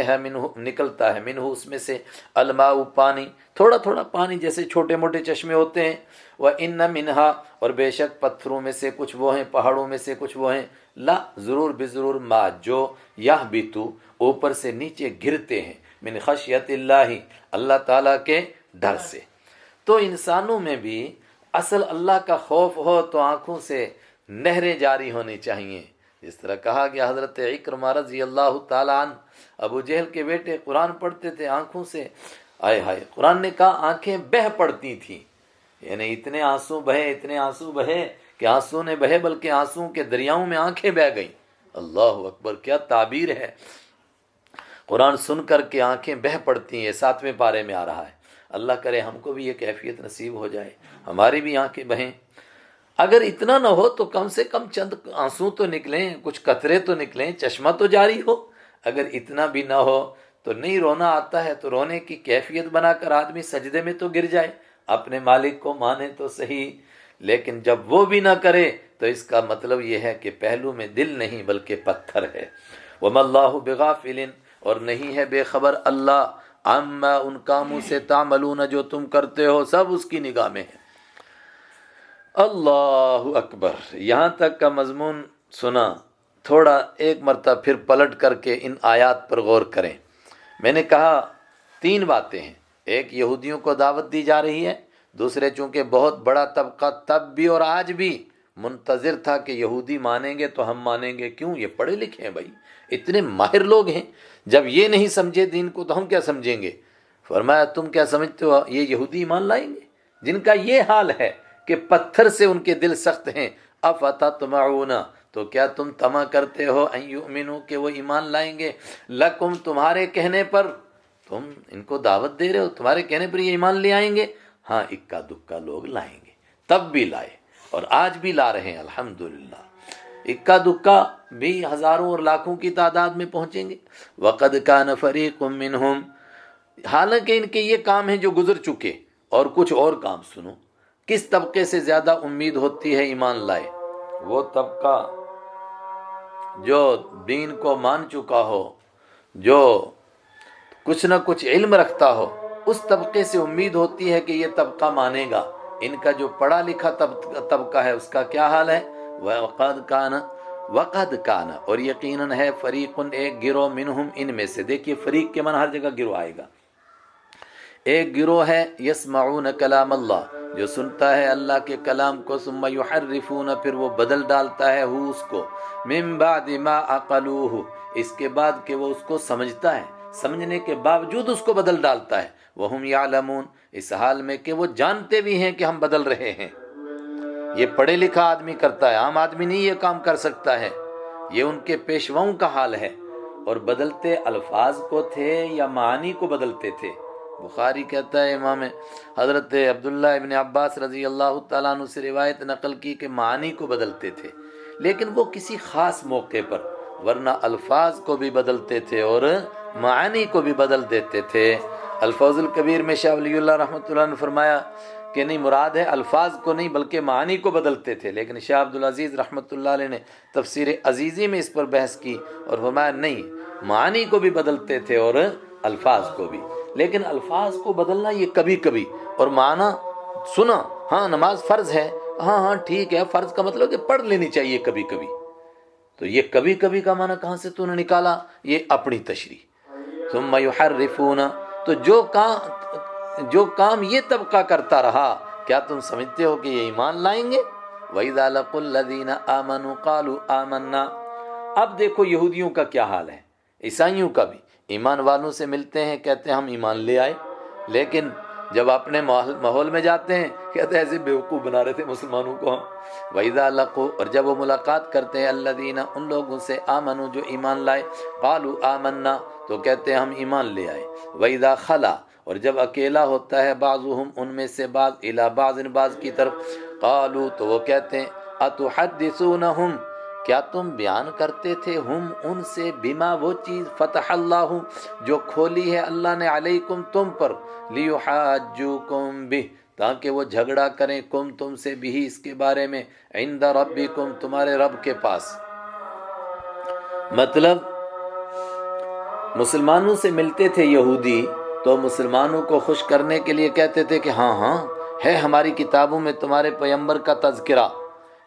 ہے منہ اس میں سے، الماء پانی، تھوڑا تھوڑا پانی جیسے چھوٹے موٹے چشمے ہوتے ہیں۔ وَإِنَّ مِنْهَا اور بے شک پتھروں میں سے کچھ وہ ہیں، پہاڑوں میں سے کچھ وہ ہیں، لا ضرور بضرور ما جو یہبطو اوپر سے نیچے گرتے ہیں، من خشیت اللہ اللہ تعالیٰ کے ڈر سے۔ تو انسانوں میں بھی اصل اللہ کا خوف ہو تو آنکھوں سے نہریں جاری ہونی چاہیے۔ جس طرح کہا گیا حضرت اکرمہ رضی اللہ تعالیٰ عنہ، ابو جہل کے بیٹے قرآن پڑھتے تھے آنکھوں سے، آئے ہائے، قرآن نے کہا آنکھیں بہہ پڑتی تھیں، یعنی اتنے آنسو بہے، اتنے آنسو بہے کہ آنسو نے بہے بلکہ آنسو کے دریاؤں میں آنکھیں بہہ گئیں۔ اللہ اکبر، کیا تعبیر ہے! قرآن سن کر کے آنکھیں بہہ پڑتی ہیں، 7ویں پارے میں آ رہا ہے۔ اللہ کرے ہم کو بھی یہ کیفیت نصیب ہو جائے، ہماری بھی آنکھیں بہیں۔ اگر اتنا نہ ہو تو کم سے کم چند آنسو تو نکلیں، کچھ قطرے تو نکلیں، چشمہ تو جاری ہو۔ اگر اتنا بھی نہ ہو تو نہیں رونا آتا ہے تو رونے کی کیفیت بنا کر آدمی سجدے میں تو گر جائے، اپنے مالک کو مانے تو صحیح۔ لیکن جب وہ بھی نہ کرے تو اس کا مطلب یہ ہے کہ پہلو میں دل نہیں بلکہ پتھر ہے۔ وَمَا اللَّهُ بِغَافِلٍ اور نہیں ہے بے خبر اللہ، عَمَّا ان کاموں سے، تعملون جو تم کرتے ہو، سب اس کی نگاہ میں ہے۔ اللہ اکبر، یہاں تک کا مضمون سنا، تھوڑا ایک مرتبہ پھر پلٹ کر کے ان آیات پر غور کریں۔ میں نے کہا 3 باتیں ہیں، ایک یہودیوں کو دعوت دی جا رہی ہے، دوسرے چونکہ بہت بڑا طبقہ تب بھی اور آج بھی منتظر تھا کہ یہودی مانیں گے تو ہم مانیں گے، کیوں؟ یہ پڑھے لکھے ہیں بھائی، اتنے ماہر لوگ ہیں، جب یہ نہیں سمجھے دین کو تو ہم کیا سمجھیں گے؟ فرمایا تم کیا سمجھتے ہو یہ یہودی ایمان لائیں گے جن کا یہ حال ہے کہ پتھر سے ان کے دل سخت ہیں؟ افتطمعون تو کیا تم طمع کرتے ہو ان یؤمنو کہ وہ ایمان لائیں گے لکم تمہارے کہنے پر؟ تم ان کو دعوت دے رہے ہو، تمہارے کہنے پر یہ ایمان لے آئیں گے؟ ہاں اکا دکا لوگ لائیں گے، تب بھی لائے اور آج بھی لا رہے ہیں الحمدللہ۔ اکا دکا بھی ہزاروں اور لاکھوں کی تعداد میں پہنچیں گے۔ وقد کان فریق منہم، حالانکہ ان کے یہ کام ہیں جو گزر چکے، اور کچھ اور کام سنو۔ کس طبقے سے زیادہ امید ہوتی ہے ایمان لائے؟ وہ طبقہ جو دین کو مان چکا ہو، جو کچھ نہ کچھ علم رکھتا ہو، اس طبقے سے امید ہوتی ہے کہ یہ طبقہ مانے گا۔ ان کا جو پڑھا لکھا طبقہ ہے اس کا کیا حال ہے؟ وقد کان اور یقیناً ہے فریق ایک گروہ منہم ان میں سے، دیکھیے فریق کے معنی ہر جگہ گروہ آئے گا، ایک گروہ ہے یسمعون کلام اللہ جو سنتا ہے اللہ کے کلام کو، ثم یحرفون پھر وہ بدل ڈالتا ہے اس کو، من بعد ما عقلوہ اس کے بعد کہ وہ اس کو سمجھتا ہے، سمجھنے کے باوجود اس کو بدل ڈالتا ہے، وہم یعلمون اس حال میں کہ وہ جانتے بھی ہیں کہ ہم بدل رہے ہیں۔ یہ پڑھے لکھا آدمی کرتا ہے، عام آدمی نہیں یہ کام کر سکتا ہے، یہ ان کے پیشواؤں کا حال ہے۔ اور بدلتے الفاظ کو تھے یا معانی کو بدلتے تھے؟ بخاری کہتا ہے، امام حضرت عبداللہ ابن عباس رضی اللہ تعالیٰ عنہ سے روایت نقل کی کہ معانی کو بدلتے تھے، لیکن وہ کسی خاص موقع پر، ورنہ الفاظ کو بھی بدلتے تھے اور معانی کو بھی بدل دیتے تھے۔ الفوز الکبیر میں شاہ ولی اللہ رحمۃ اللہ نے فرمایا کہ نہیں، مراد ہے الفاظ کو نہیں بلکہ معانی کو بدلتے تھے، لیکن شاہ عبدالعزیز رحمۃ اللہ علیہ نے تفسیر عزیزی میں اس پر بحث کی اور فرمایا نہیں، معانی کو بھی بدلتے تھے اور الفاظ کو بھی، لیکن الفاظ کو بدلنا یہ کبھی کبھی، اور معنی سنا، ہاں نماز فرض ہے، ہاں ٹھیک ہے، فرض کا مطلب کہ پڑھ لینی چاہیے کبھی کبھی، تو یہ کبھی کبھی کا معنی کہاں سے تو نے نکالا؟ یہ اپنی تشریح۔ ثم یحرفون تو جو کام یہ طبقہ کرتا رہا، کیا تم سمجھتے ہو کہ یہ ایمان لائیں گے؟ وَإِذَا لَقُوا الَّذِينَ آمَنُوا قَالُوا آمَنَّا۔ اب دیکھو یہودیوں کا کیا حال ہے، عیسائیوں کا بھی، ایمان والوں سے ملتے ہیں کہتے ہیں ہم ایمان لے آئے، لیکن جب اپنے ماحول میں جاتے ہیں کہتے ہیں ایسے بیوقوف بنا رہے تھے مسلمانوں کو ہم۔ وَإِذَا لَقُوا اور جب وہ ملاقات کرتے ہیں الَّذِينَ ان لوگوں سے آمنوا جو ایمان لائے، قَالُوا آمَنَّا تو کہتے ہیں ہم ایمان لے آئے۔ وَإِذَا خَلَا اور جب اکیلا ہوتا ہے بعضهم ان میں سے بعض الی بعض بعض کی طرف، قالوا تو وہ کہتے ہیں اتحدثونہم کیا تم بیان کرتے تھے ہم ان سے بما وہ چیز فتح اللہ جو کھولی ہے اللہ نے علیکم تم پر، لیحاجوکم بہ تاکہ وہ جھگڑا کریں تم سے بھی اس کے بارے میں، عند ربکم تمہارے رب کے پاس۔ مطلب مسلمانوں سے ملتے تھے یہودی تو مسلمانوں کو خوش کرنے کے لیے کہتے تھے کہ ہاں ہے ہماری کتابوں میں تمہارے پیغمبر کا تذکرہ۔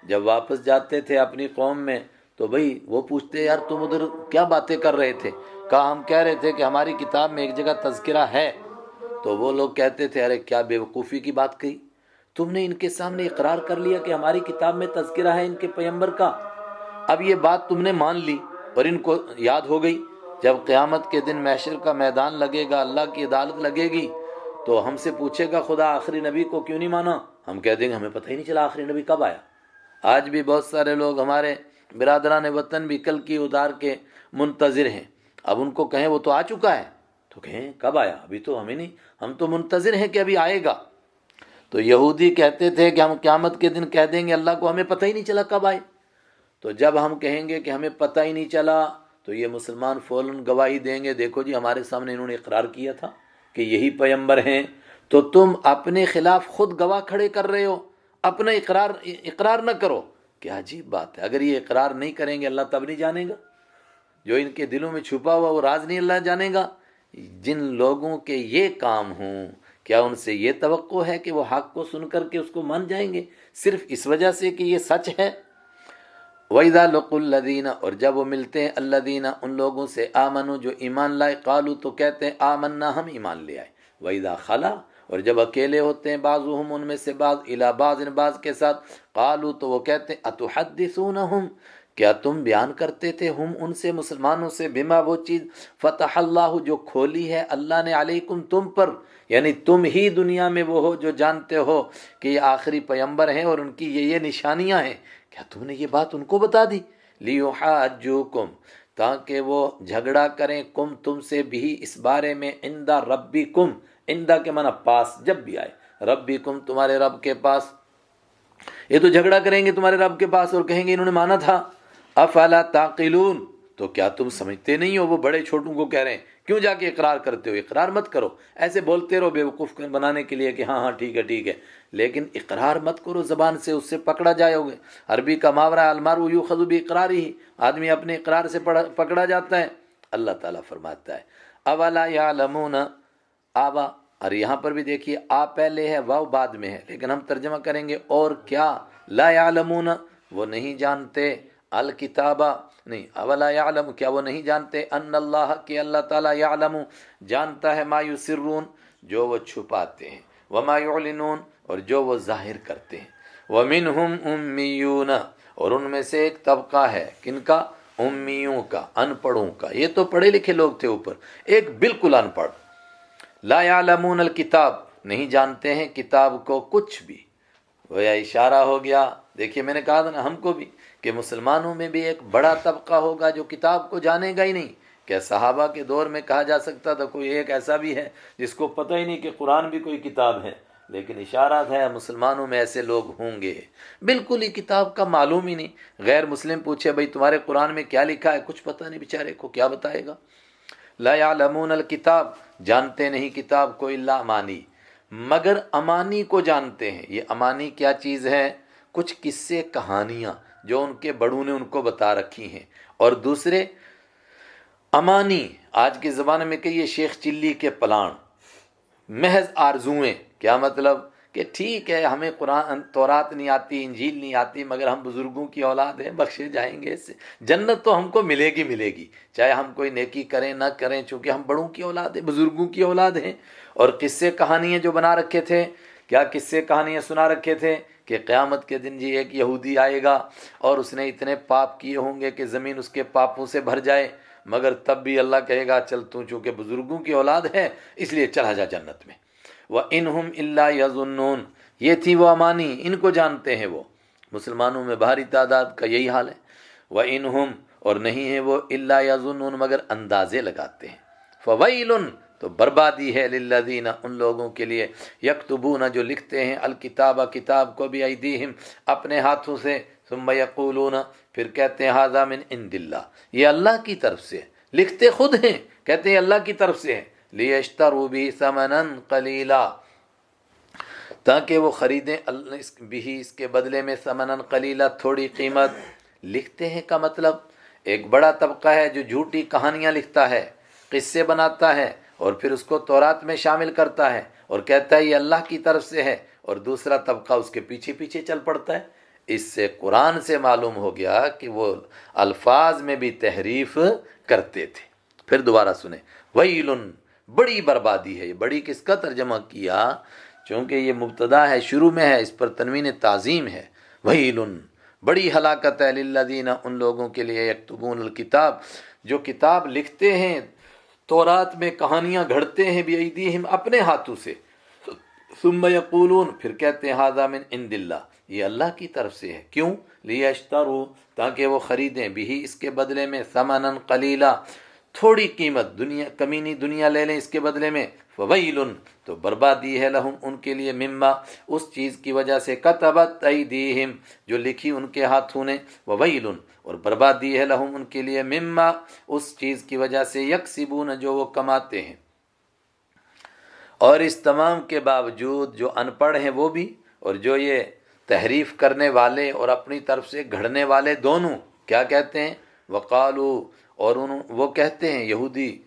جب واپس جاتے تھے اپنی قوم میں تو بھئی وہ پوچھتے یار تم ادھر کیا باتیں کر رہے تھے؟ کہا ہم کہہ رہے تھے کہ ہماری کتاب میں ایک جگہ تذکرہ ہے، تو وہ لوگ کہتے تھے ارے کیا بے وقوفی کی بات کہی، تم نے ان کے سامنے اقرار کر لیا کہ ہماری کتاب میں تذکرہ ہے ان کے پیغمبر کا، اب یہ بات تم نے مان لی اور ان کو یاد ہو گئی، جب قیامت کے دن محشر کا میدان لگے گا، اللہ کی عدالت لگے گی، تو ہم سے پوچھے گا خدا آخری نبی کو کیوں نہیں مانا؟ ہم کہہ دیں گے ہمیں پتہ ہی نہیں چلا آخری نبی کب آیا۔ آج بھی بہت سارے لوگ ہمارے برادران وطن بھی کل کی ادار کے منتظر ہیں، اب ان کو کہیں وہ تو آ چکا ہے، تو کہیں کب آیا؟ ابھی تو ہمیں نہیں، ہم تو منتظر ہیں کہ ابھی آئے گا۔ تو یہودی کہتے تھے کہ ہم قیامت کے دن کہہ دیں گے اللہ کو ہمیں پتہ ہی نہیں چلا کب آئے، تو جب ہم کہیں گے کہ ہمیں پتہ ہی نہیں چلا تو یہ مسلمان فوراً گواہی دیں گے دیکھو جی ہمارے سامنے انہوں نے اقرار کیا تھا کہ یہی پیغمبر ہیں، تو تم اپنے خلاف خود گواہ کھڑے کر رہے ہو، اپنا اقرار نہ کرو۔ کیا عجیب بات ہے، اگر یہ اقرار نہیں کریں گے اللہ تب نہیں جانے گا، جو ان کے دلوں میں چھپا ہوا وہ راز نہیں اللہ جانے گا۔ جن لوگوں کے یہ کام ہوں کیا ان سے یہ توقع ہے کہ وہ حق کو سن کر کے اس کو مان جائیں گے صرف اس وجہ سے کہ یہ سچ ہے؟ وَإِذَا لَقُوا الَّذِينَ اور جب وہ ملتے ہیں الَّذِينَ ان لوگوں سے آمنوا جو ایمان لائے، قالوا تو کہتے ہیں آمنا ہم ایمان لے آئے۔ وَإِذَا خَلَا اور جب اکیلے ہوتے ہیں بعضهم ان میں سے بعض الی بعض بعض کے ساتھ، قالوا تو وہ کہتے ہیں اتحدثونہم کیا تم بیان کرتے تھے ہم ان سے مسلمانوں سے بما وہ چیز فتح اللہ جو کھولی ہے اللہ نے علیکم تم پر، یعنی تم ہی دنیا میں وہ ہو جو جانتے ہو کہ یہ آخری پیغمبر ہیں اور ان کی یہ نشانیاں ہیں، کیا تم نے یہ بات ان کو بتا دی لیحاجوکم، تاکہ وہ جھگڑا کریں کم تم سے بھی اس بارے میں، عند ربکم، عند کے معنی پاس، جب بھی آئے، ربکم تمہارے رب کے پاس، یہ تو جھگڑا کریں گے تمہارے رب کے پاس اور کہیں گے انہوں نے مانا تھا، افلا تعقلون، تو کیا تم سمجھتے نہیں ہو؟ وہ بڑے چھوٹوں کو کہہ رہے ہیں کیوں جا کے اقرار کرتے ہو؟ اقرار مت کرو، ایسے بولتے رہو بیوقوف بنانے کے لیے کہ ہاں ہاں ٹھیک ہے ٹھیک ہے، لیکن اقرار مت کرو زبان سے، اس سے پکڑا جائے گے۔ عربی کا محاورہ ہے المرء یؤخذ باقرارہ، آدمی اپنے اقرار سے پکڑا جاتا ہے۔ اللہ تعالیٰ فرماتا ہے اولا یعلمون، آبا، اور یہاں پر بھی دیکھیے آ پہلے ہے واو بعد میں ہے، لیکن ہم ترجمہ کریں گے اور کیا، لا یعلمون، وہ نہیں جانتے، الکتابہ نہیں، اولا یعلم، کیا وہ نہیں جانتے، ان اللہ، کہ اللہ تعالیٰ یعلم، جانتا ہے، ما یسرون، جو وہ چھپاتے ہیں، وما یعلنون، اور جو وہ ظاہر کرتے ہیں، ومنہم امیون، اور ان میں سے ایک طبقہ ہے، کن کا؟ امیوں کا، ان پڑھوں کا، یہ تو پڑھے لکھے لوگ تھے اوپر، ایک بالکل ان پڑھ، لا یعلمون الکتاب، نہیں جانتے ہیں کتاب کو کچھ بھی۔ وہ یا اشارہ ہو گیا، دیکھیے میں نے کہا تھا نا ہم کو بھی کہ مسلمانوں میں بھی ایک بڑا طبقہ ہوگا جو کتاب کو جانے گا ہی نہیں۔ کیا صحابہ کے دور میں کہا جا سکتا تھا کوئی ایک ایسا بھی ہے جس کو پتہ ہی نہیں کہ قرآن بھی کوئی کتاب ہے؟ لیکن اشارات ہے مسلمانوں میں ایسے لوگ ہوں گے بالکل ہی کتاب کا معلوم ہی نہیں۔ غیر مسلم پوچھے بھئی تمہارے قرآن میں کیا لکھا ہے، کچھ پتہ نہیں، بیچارے کو کیا بتائے گا۔ لا یعلمون الکتاب، جانتے نہیں کتاب کو، الا امانی، مگر امانی کو جانتے ہیں۔ یہ امانی کیا چیز ہے؟ کچھ قصے کہانیاں جو ان کے بڑوں نے ان کو بتا رکھی ہیں، اور دوسرے امانی آج کے زمانے میں کہیے شیخ چلی کے پلان، محض آرزوئیں۔ کیا مطلب؟ کہ ٹھیک ہے ہمیں قرآن تورات نہیں آتی، انجیل نہیں آتی، مگر ہم بزرگوں کی اولاد ہیں، بخشے جائیں گے، اس سے جنت تو ہم کو ملے گی ملے گی، چاہے ہم کوئی نیکی کریں نہ کریں، چونکہ ہم بڑوں کی اولاد ہیں، بزرگوں کی اولاد ہیں۔ اور قصے کہانیاں جو بنا رکھے تھے، کیا قصے کہانیاں سنا رکھے تھے کہ قیامت کے دن جی ایک یہودی آئے گا اور اس نے اتنے پاپ کیے ہوں گے کہ زمین اس کے پاپوں سے بھر جائے، مگر تب بھی اللہ کہے گا چل تو چونکہ بزرگوں کی اولاد ہے اس لیے چلا جا جنت میں۔ وَإِنْهُمْ إِلَّا يَظُنُّونَ، یہ تھی وہ امانی، ان کو جانتے ہیں وہ۔ مسلمانوں میں بھاری تعداد کا یہی حال ہے۔ وَإِنْهُمْ، اور نہیں ہے وہ، إِلَّا يَظُنُّونَ، مگر اندازے لگاتے ہیں۔ فَوَيْلٌ، تو بربادی ہے، للذین، ان لوگوں کے لیے، یکتبون، جو لکھتے ہیں، الکتاب، کتاب کو، بِأَیْدِیہم، اپنے ہاتھوں سے، ثم یقولون، پھر کہتے ہیں، ھذا من عند اللہ، یہ اللہ کی طرف سے، لکھتے خود ہیں، کہتے ہیں اللہ کی طرف سے ہے، لیشتروا بہ ثمنا قلیلا، تاکہ وہ خریدیں بھی اس کے بدلے میں، ثمنا قلیلا، تھوڑی قیمت۔ لکھتے ہیں کا مطلب ایک بڑا طبقہ ہے جو جھوٹی کہانیاں لکھتا ہے، قصے بناتا ہے، اور پھر اس کو تورات میں شامل کرتا ہے اور کہتا ہے یہ اللہ کی طرف سے ہے، اور دوسرا طبقہ اس کے پیچھے پیچھے چل پڑتا ہے۔ اس سے قرآن سے معلوم ہو گیا کہ وہ الفاظ میں بھی تحریف کرتے تھے۔ پھر دوبارہ سنیں، ویل، بڑی بربادی ہے۔ یہ بڑی کس کا ترجمہ کیا؟ چونکہ یہ مبتدا ہے، شروع میں ہے، اس پر تنوین تعظیم ہے۔ ویل، بڑی ہلاکت ہے، للذین، ان لوگوں کے لیے، یکتبون الکتاب، جو کتاب لکھتے ہیں، تورات میں کہانیاں گھڑتے ہیں، بِأَیْدِیہم، اپنے ہاتھوں سے، ثم یقولون، پھر کہتے ہیں، ھذا من عند اللہ، یہ اللہ کی طرف سے ہے۔ کیوں؟ لیشتروا، تاکہ وہ خریدیں، بھی اس کے بدلے میں، ثمنا قلیلا، تھوڑی قیمت، دنیا کمینی دنیا لے لیں اس کے بدلے میں۔ فویل، تو بربادی ہے، لہم، ان کے لیے، مما، اس چیز کی وجہ سے، کتبت ایدیہم، جو لکھی ان کے ہاتھوں نے، وویل، اور بربادی ہے، لہم، ان کے لیے، مما، اس چیز کی وجہ سے، یکسبون، جو وہ کماتے ہیں۔ اور اس تمام کے باوجود جو ان پڑھ ہیں وہ بھی، اور جو یہ تحریف کرنے والے اور اپنی طرف سے گھڑنے والے، دونوں کیا کہتے ہیں؟ وقالو، اور وہ کہتے ہیں یہودی،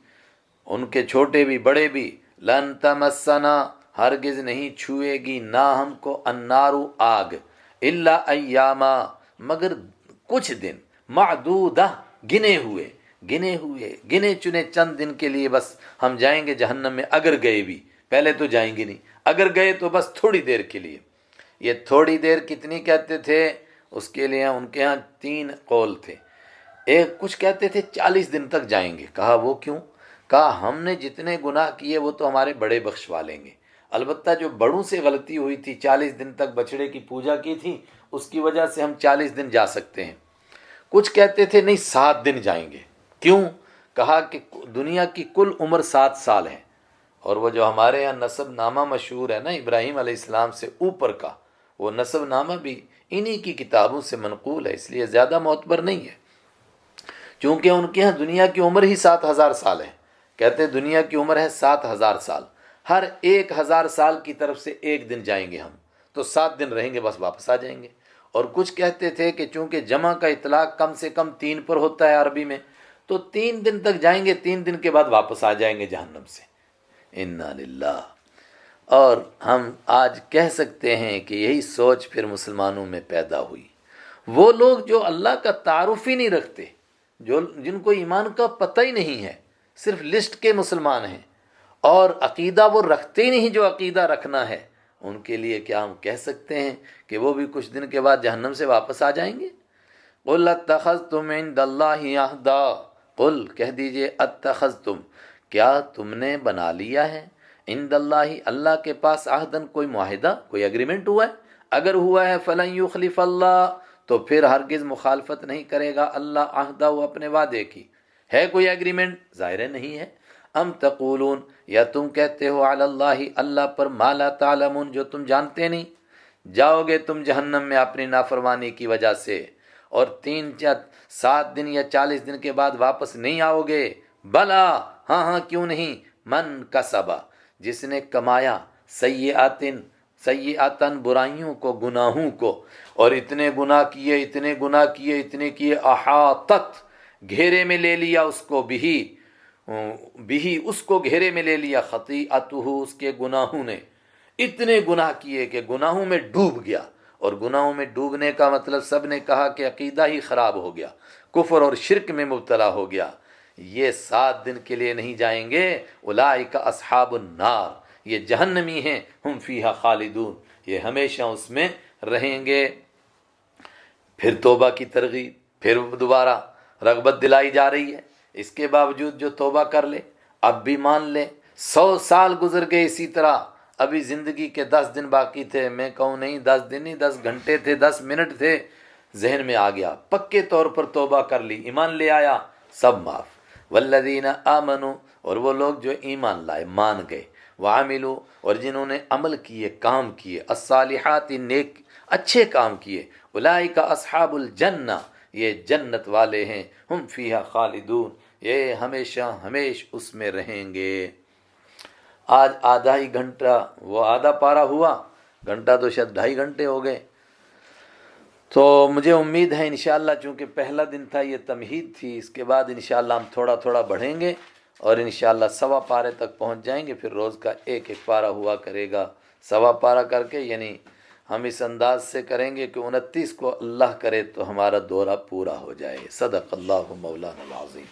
ان کے چھوٹے بھی بڑے بھی، لن تمسنا، ہرگز نہیں چھوئے گی نہ ہم کو، النار، آگ، الا ایاما، مگر کچھ دن، معدودہ، گنے چنے چند دن کے لیے بس ہم جائیں گے جہنم میں، اگر گئے بھی، پہلے تو جائیں گے نہیں، اگر گئے تو بس تھوڑی دیر کے لیے۔ یہ تھوڑی دیر کتنی کہتے تھے؟ اس کے لیے ان کے ہاں 3 قول تھے۔ ایک کچھ کہتے تھے 40 دن تک جائیں گے۔ کہا وہ کیوں؟ کہا ہم نے جتنے گناہ کیے وہ تو ہمارے بڑے بخشوا لیں گے، البتہ جو بڑوں سے غلطی ہوئی تھی، 40 دن تک بچڑے کی پوجا کی تھی، اس کی وجہ سے ہم 40 دن جا سکتے ہیں۔ کچھ کہتے تھے نہیں 7 دن جائیں گے. کیوں؟ کہا کہ دنیا کی کل عمر 7 سال ہے، اور وہ جو ہمارے یہاں نسب نامہ مشہور ہے نا ابراہیم علیہ السلام سے اوپر کا، وہ نسب نامہ بھی انہی کی کتابوں سے منقول ہے، اس لیے زیادہ معتبر نہیں ہے. چونکہ ان کے ہاں دنیا کی عمر ہی 7,000 سال ہے. کہتے ہیں دنیا کی عمر ہے 7,000 سال، ہر 1,000 سال کی طرف سے 1 دن جائیں گے ہم، تو 7 دن رہیں گے، بس واپس آ جائیں گے. اور کچھ کہتے تھے کہ چونکہ جمع کا اطلاق کم سے کم 3 پر ہوتا ہے عربی میں، تو 3 دن تک جائیں گے، 3 دن کے بعد واپس آ جائیں گے جہنم سے. انا للہ. اور ہم آج کہہ سکتے ہیں کہ یہی سوچ پھر مسلمانوں میں پیدا ہوئی. وہ لوگ جو اللہ کا تعارف ہی نہیں رکھتے، جن کو ایمان کا پتہ ہی نہیں ہے، صرف لسٹ کے مسلمان ہیں، اور عقیدہ وہ رکھتے ہی نہیں جو عقیدہ رکھنا ہے، ان کے لیے کیا ہم کہہ سکتے ہیں کہ وہ بھی کچھ دن کے بعد جہنم سے واپس آ جائیں گے؟ قل اتخذتم عند اللہ عہدا، قل کہہ دیجئے اتخذتم، کیا تم نے بنا لیا ہے عند اللہ، اللہ کے پاس عہدن، کوئی معاہدہ، کوئی اگریمنٹ ہوا ہے؟ اگر ہوا ہے فلن یخلف اللہ، تو پھر ہرگز مخالفت نہیں کرے گا اللہ عہدہ وہ اپنے وعدے کی. ہے کوئی اگریمنٹ؟ ظاہر نہیں ہے. ام تقولون، یا تم کہتے ہو علی اللہ، اللہ پر ما لا تعلمون، جو تم جانتے نہیں. جاؤ گے تم جہنم میں اپنی نافرمانی کی وجہ سے، اور 3 یا 7 دن یا 40 دن کے بعد واپس نہیں آؤ گے. بلا، ہاں ہاں کیوں نہیں، من کسبا، جس نے کمایا، سیئاتن برائیوں کو، گناہوں کو، اور اتنے گناہ کیے، اتنے گناہ کیے، اتنے کیے، احاطت، گھیرے میں لے لیا اس کو، بھی اس کو گھیرے میں لے لیا، خطیئتہ، اس کے گناہوں نے، اتنے گناہ کیے کہ گناہوں میں ڈوب گیا. اور گناہوں میں ڈوبنے کا مطلب سب نے کہا کہ عقیدہ ہی خراب ہو گیا، کفر اور شرک میں مبتلا ہو گیا. یہ 7 دن کے لیے نہیں جائیں گے. اولئک اصحاب النار، یہ جہنمی ہیں، ہم فیہا خالدون، یہ ہمیشہ اس میں رہیں گے. پھر توبہ کی ترغیب، پھر دوبارہ رغبت دلائی جا رہی ہے. اس کے باوجود جو توبہ کر لے، اب بھی مان لے. 100 سال گزر گئے اسی طرح، ابھی زندگی کے 10 دن باقی تھے. میں کہوں نہیں 10 دن نہیں، 10 گھنٹے تھے، 10 منٹ تھے، ذہن میں آ گیا، پکے طور پر توبہ کر لی، ایمان لے آیا، سب معاف. والذین آمنوا، اور وہ لوگ جو ایمان لائے، مان گئے، وعملوا، اور جنہوں نے عمل کیے، کام کیے، الصالحات، نیک اچھے کام کیے، اولئک اصحاب الجنہ، یہ جنت والے ہیں، ہم فیہا خالدون، یہ ہمیشہ ہمیش اس میں رہیں گے. آج آدھا ہی گھنٹہ، وہ آدھا پارا ہوا، گھنٹہ تو شاید 2.5 گھنٹے ہو گئے. تو مجھے امید ہے انشاءاللہ، چونکہ پہلا دن تھا، یہ تمہید تھی، اس کے بعد انشاءاللہ ہم تھوڑا تھوڑا بڑھیں گے، اور انشاءاللہ 1.25 پارے تک پہنچ جائیں گے. پھر روز کا 1 پارہ ہوا کرے گا، 1.25 پارہ کر کے، یعنی ہم اس انداز سے کریں گے کہ 29 کو اللہ کرے تو ہمارا دورہ پورا ہو جائے. صدق اللہ مولانا العظیم.